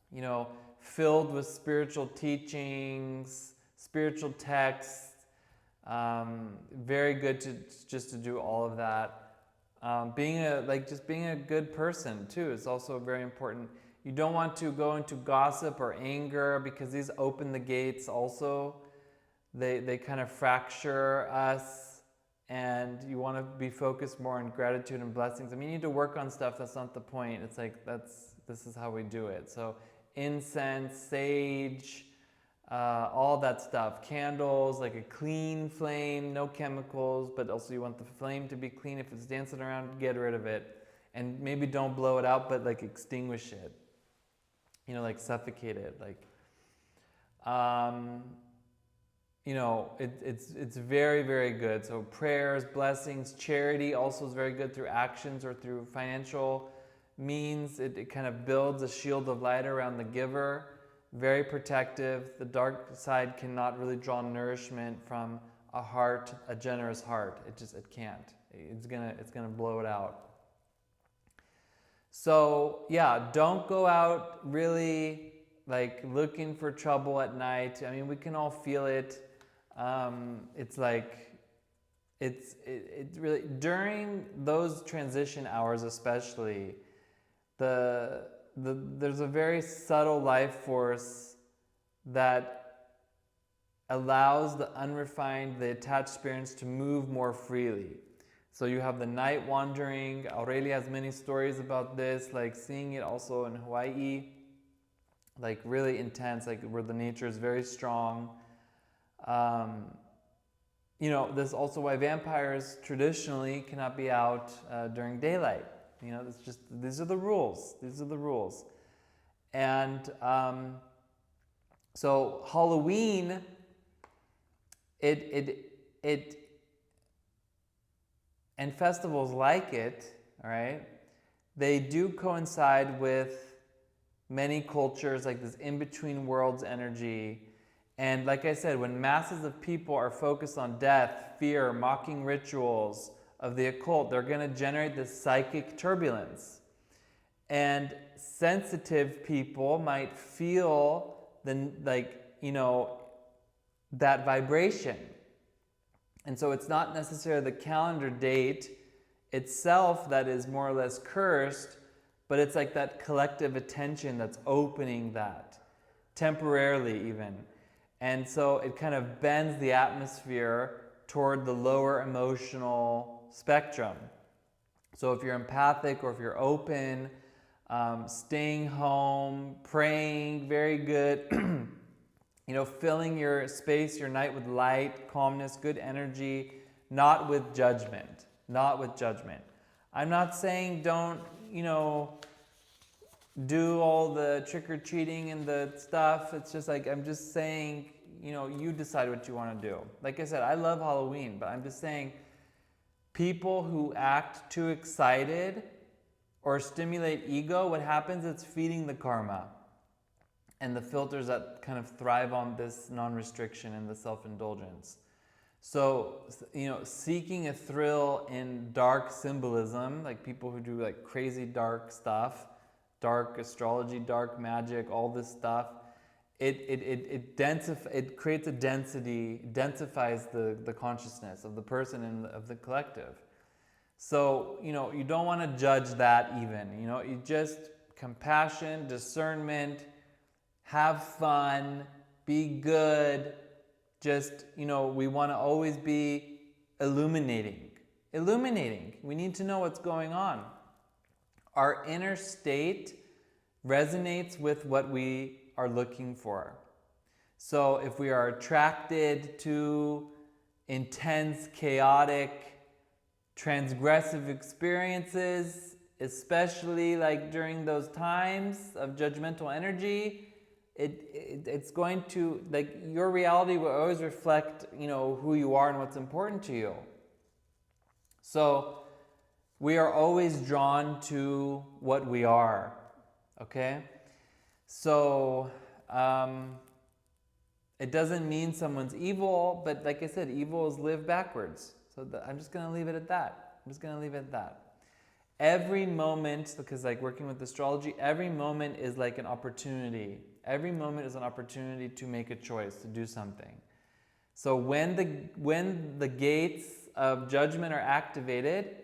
You know, filled with spiritual teachings, spiritual texts. Very good to do all of that. Being a good person too is also very important. You don't want to go into gossip or anger, because these open the gates also. They kind of fracture us. And you want to be focused more on gratitude and blessings. I mean, you need to work on stuff. That's not the point. It's like, this is how we do it. So incense, sage, all that stuff. Candles, like a clean flame, no chemicals, but also you want the flame to be clean. If it's dancing around, get rid of it. And maybe don't blow it out, but like extinguish it. You know, like suffocate it. Like, you know, it's very, very good. So prayers, blessings, charity also is very good through actions or through financial means. It kind of builds a shield of light around the giver. Very protective. The dark side cannot really draw nourishment from a heart, a generous heart. It can't. It's gonna blow it out. So yeah, don't go out really like looking for trouble at night. I mean, we can all feel it. It's like, it's really, during those transition hours especially, there's a very subtle life force that allows the unrefined, the attached spirits to move more freely. So you have the night wandering. Aurelia has many stories about this, like seeing it also in Hawaii, like really intense, like where the nature is very strong. You know, this is also why vampires traditionally cannot be out during daylight. You know, it's just, these are the rules. These are the rules. And so Halloween, and festivals like it, all right, they do coincide with many cultures, like this in-between worlds energy. And like I said, when masses of people are focused on death, fear, mocking rituals of the occult, they're going to generate this psychic turbulence. And sensitive people might feel that vibration. And so it's not necessarily the calendar date itself that is more or less cursed, but it's like that collective attention that's opening that, temporarily even. And so it kind of bends the atmosphere toward the lower emotional spectrum. So if you're empathic or if you're open, staying home, praying, very good. Filling your space, your night with light, calmness, good energy, not with judgment. Not with judgment. I'm not saying don't, do all the trick-or-treating and the stuff. It's just like, I'm just saying, you decide what you want to do. Like I said, I love Halloween, but I'm just saying people who act too excited or stimulate ego, what happens is feeding the karma and the filters that kind of thrive on this non-restriction and the self-indulgence. So, seeking a thrill in dark symbolism, like people who do like crazy dark stuff, dark astrology, dark magic, all this stuff, it creates a density, densifies the consciousness of the person and of the collective. So, you don't want to judge that even, you just compassion, discernment, have fun, be good. Just, we want to always be illuminating. We need to know what's going on. Our inner state resonates with what we are looking for. So if we are attracted to intense, chaotic, transgressive experiences, especially like during those times of judgmental energy, it's going to, like, your reality will always reflect, who you are and what's important to you. So we are always drawn to what we are, okay? So it doesn't mean someone's evil, but like I said, evil is lived backwards. So I'm just going to leave it at that. Every moment, because like working with astrology, every moment is like an opportunity. Every moment is an opportunity to make a choice, to do something. So when the gates of judgment are activated,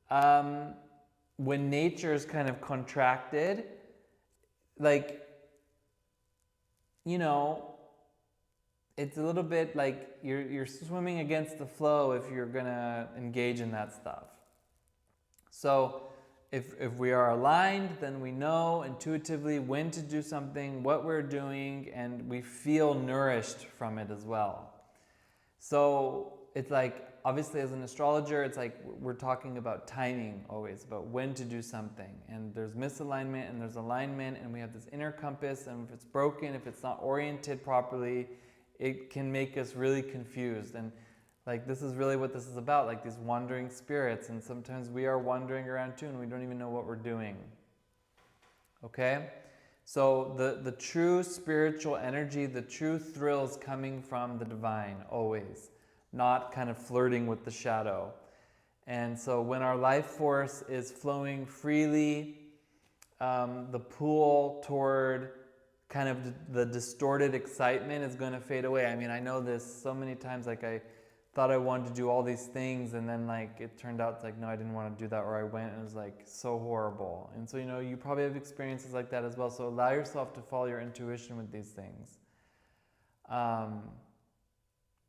when nature is kind of contracted, like, it's a little bit like you're swimming against the flow if you're gonna engage in that stuff. So if we are aligned, then we know intuitively when to do something, what we're doing, and we feel nourished from it as well. So it's like, obviously as an astrologer, it's like we're talking about timing always, about when to do something. And there's misalignment and there's alignment, and we have this inner compass, and if it's broken, if it's not oriented properly, it can make us really confused. And like, this is really what this is about, like these wandering spirits. And sometimes we are wandering around too, and we don't even know what we're doing. Okay? So the true spiritual energy, the true thrill is coming from the divine, always. Not kind of flirting with the shadow. And so when our life force is flowing freely, the pull toward kind of the distorted excitement is going to fade away. I mean, I know this so many times, like I thought I wanted to do all these things, and then like it turned out like, no, I didn't want to do that, or I went and it was like so horrible. And so, you probably have experiences like that as well. So allow yourself to follow your intuition with these things.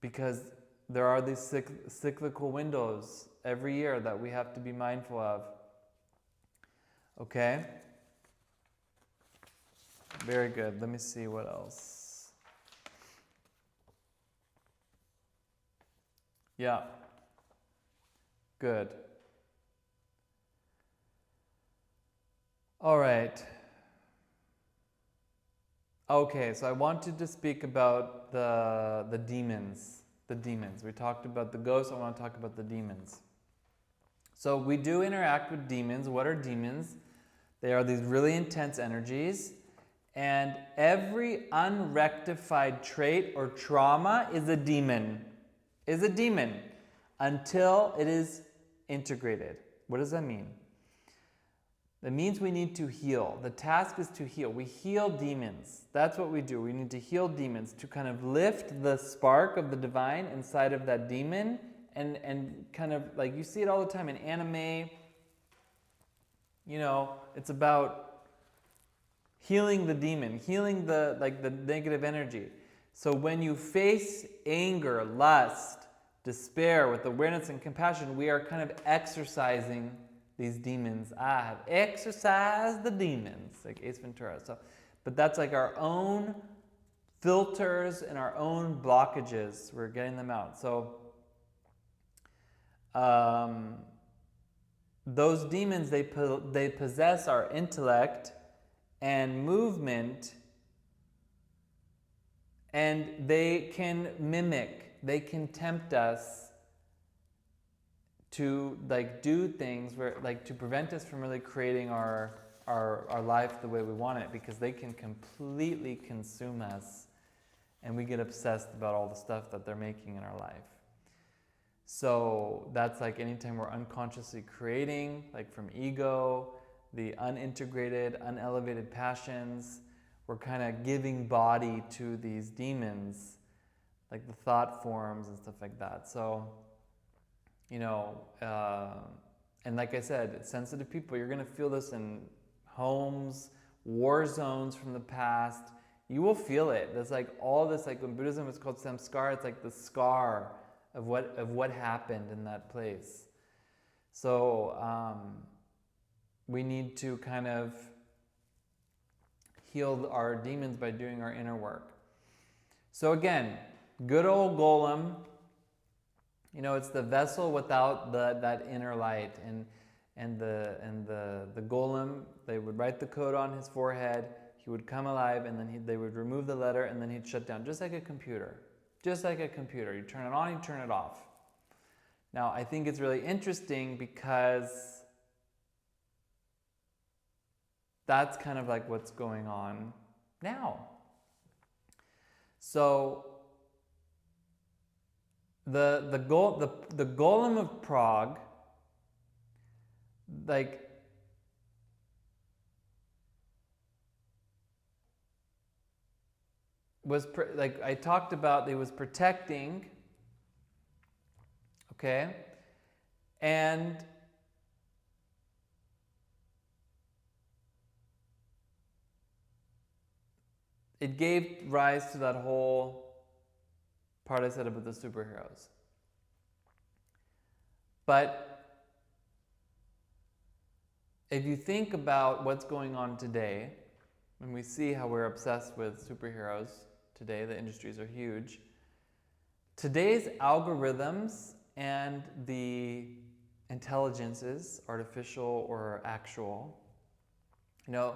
Because there are these cyclical windows every year that we have to be mindful of. Okay? Very good. Let me see what else. Yeah. Good. All right. Okay, so I wanted to speak about the demons. The demons. We talked about the ghosts. I want to talk about the demons. So we do interact with demons. What are demons? They are these really intense energies, and every unrectified trait or trauma is a demon. Until it is integrated. What does that mean? That means we need to heal. The task is to heal. We heal demons. That's what we do. We need to heal demons to kind of lift the spark of the divine inside of that demon, and kind of like you see it all the time in anime. You know, it's about healing the demon, healing the negative energy. So when you face anger, lust, despair with awareness and compassion, we are kind of exercising these demons. I have exorcised the demons, like Ace Ventura. So, but that's like our own filters and our own blockages. We're getting them out. So those demons, they possess our intellect and movement, and they can mimic, they can tempt us to like do things where, like, to prevent us from really creating our life the way we want it, because they can completely consume us and we get obsessed about all the stuff that they're making in our life. So that's like anytime we're unconsciously creating, like from ego, the unintegrated, unelevated passions, we're kind of giving body to these demons, like the thought forms and stuff like that. So, you know, and like I said, sensitive people, you're going to feel this in homes, war zones from the past. You will feel it. There's like all this, like in Buddhism it's called samskara, it's like the scar of what happened in that place. So we need to kind of heal our demons by doing our inner work. So again, good old golem, you know, it's the vessel without that inner light, and the golem, they would write the code on his forehead, he would come alive, and then they would remove the letter, and then he'd shut down, just like a computer. Just like a computer. You turn it on, you turn it off. Now, I think it's really interesting because that's kind of like what's going on now. So the golem of Prague, like, was like I talked about, it was protecting, okay, and it gave rise to that whole part I said about the superheroes. But if you think about what's going on today, and we see how we're obsessed with superheroes today, the industries are huge. Today's algorithms and the intelligences, artificial or actual, you know,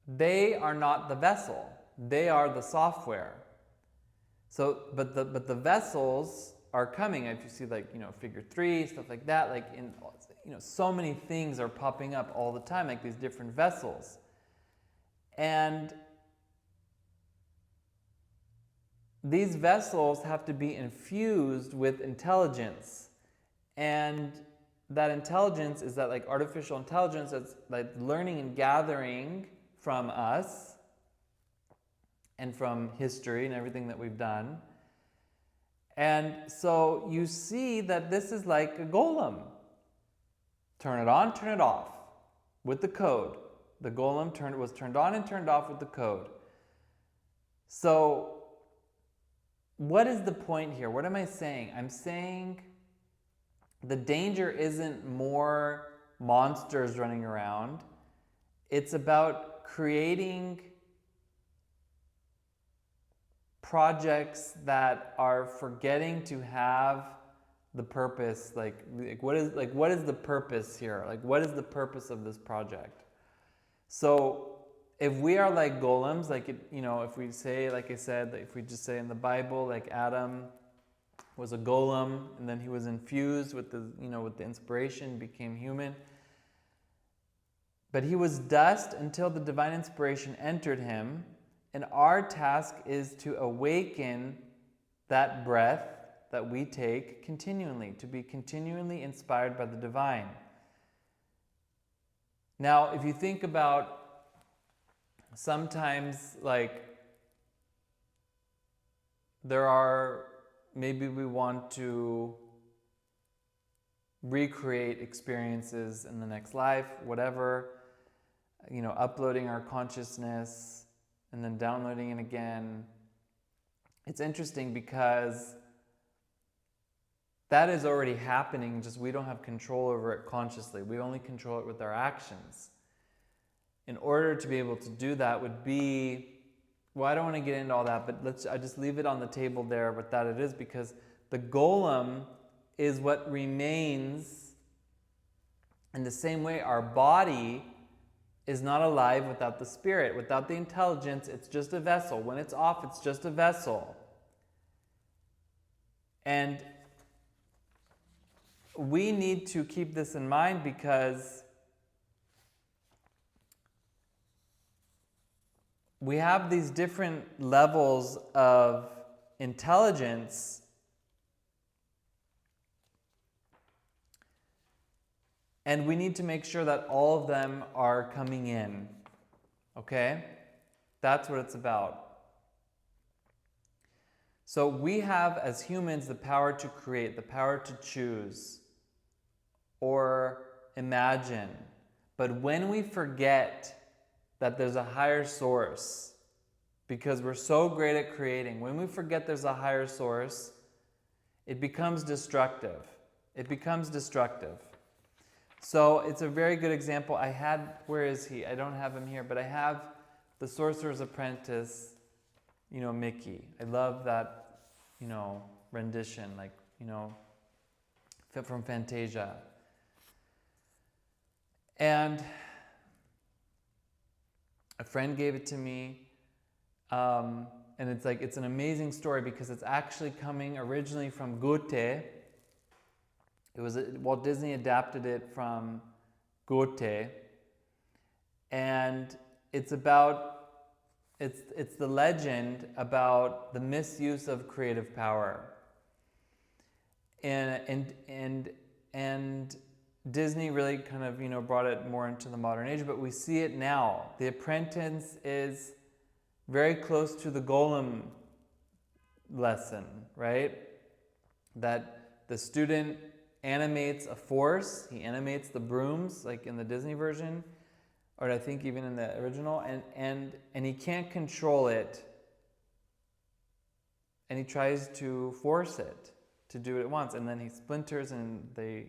they are not the vessel. They are the software. So, but the vessels are coming. If you see, like, you know, figure 3, stuff like that, like in, you know, so many things are popping up all the time, like these different vessels. And these vessels have to be infused with intelligence. And that intelligence is that, like, artificial intelligence that's like learning and gathering from us and from history and everything that we've done. And so you see that this is like a golem. Turn it on, turn it off with the code. The golem was turned on and turned off with the code. So what is the point here? What am I saying? I'm saying the danger isn't more monsters running around. It's about creating projects that are forgetting to have the purpose, like what is the purpose here? Like, what is the purpose of this project? So if we are like golems, like, you know, if we say, like I said, if we just say in the Bible, like Adam, was a golem, and then he was infused with the, with the inspiration, became human. But he was dust until the divine inspiration entered him, and our task is to awaken that breath that we take continually, to be continually inspired by the divine. Now, if you think about sometimes, like, maybe we want to recreate experiences in the next life, whatever, uploading our consciousness and then downloading it again. It's interesting because that is already happening, just we don't have control over it consciously. We only control it with our actions. In order to be able to do that would be, well, I don't want to get into all that, but I just leave it on the table there with that it is, because the golem is what remains. In the same way, our body is not alive without the spirit. Without the intelligence, it's just a vessel. When it's off, it's just a vessel. And we need to keep this in mind, because we have these different levels of intelligence, and we need to make sure that all of them are coming in. Okay? That's what it's about. So we have, as humans, the power to create, the power to choose or imagine. But when we forget that there's a higher source, because we're so great at creating, when we forget there's a higher source, it becomes destructive. It becomes destructive. So it's a very good example. Where is he? I don't have him here, but I have the Sorcerer's Apprentice, Mickey. I love that, rendition, like, from Fantasia. And a friend gave it to me, and it's an amazing story, because it's actually coming originally from Goethe. Walt Disney adapted it from Goethe, and it's the legend about the misuse of creative power, and Disney really kind of brought it more into the modern age, but we see it now. The Apprentice is very close to the Golem lesson, right? That the student animates a force. He animates the brooms, like in the Disney version, or I think even in the original, and he can't control it, and he tries to force it to do it at once, and then he splinters, and they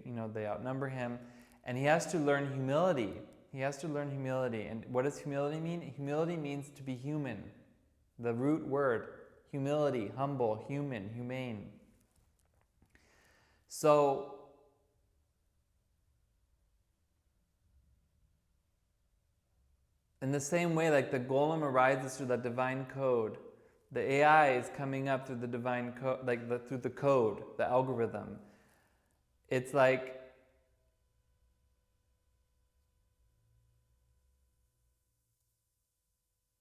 outnumber him, and he has to learn humility. He has to learn humility. And what does humility mean? Humility means to be human. The root word, humility, humble, human, humane. So in the same way, like the golem arises through that divine code, the AI is coming up through the divine code, through the code, the algorithm. It's like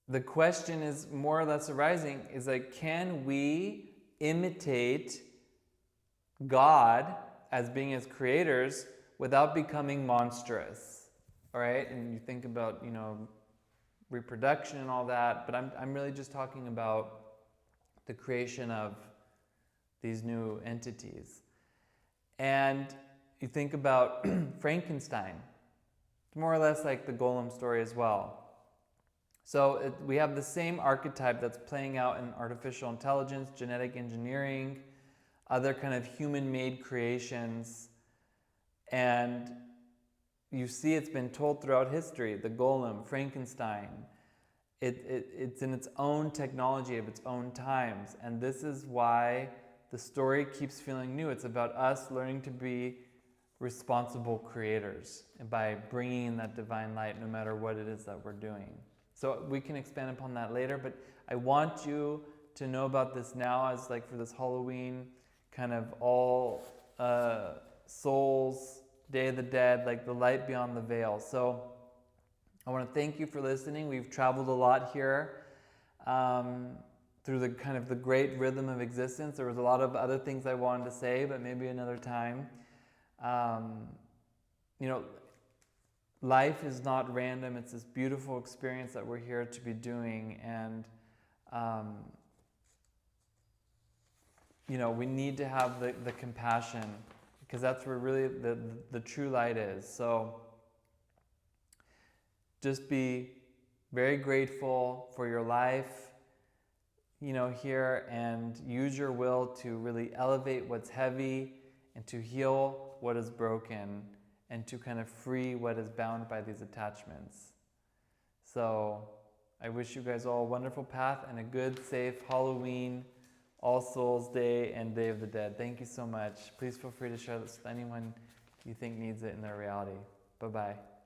the question is more or less arising is like, can we imitate God as being His creators without becoming monstrous? All right, and you think about reproduction and all that, but I'm really just talking about the creation of these new entities. And you think about Frankenstein. It's more or less like the Golem story as well. So we have the same archetype that's playing out in artificial intelligence, genetic engineering, other kind of human-made creations. And you see it's been told throughout history, the Golem, Frankenstein. It's in its own technology of its own times. And this is why the story keeps feeling new. It's about us learning to be responsible creators and by bringing in that divine light no matter what it is that we're doing. So we can expand upon that later, but I want you to know about this now as like for this Halloween kind of all souls, Day of the Dead, like the light beyond the veil. So I want to thank you for listening. We've traveled a lot here through the kind of the great rhythm of existence. There was a lot of other things I wanted to say, but maybe another time. You know, life is not random. It's this beautiful experience that we're here to be doing, and you know, we need to have the compassion, because that's where really the true light is. So just be very grateful for your life, you know, here, and use your will to really elevate what's heavy and to heal what is broken and to kind of free what is bound by these attachments. So I wish you guys all a wonderful path and a good, safe Halloween, All Souls Day, and Day of the Dead. Thank you so much. Please feel free to share this with anyone you think needs it in their reality. Bye-bye.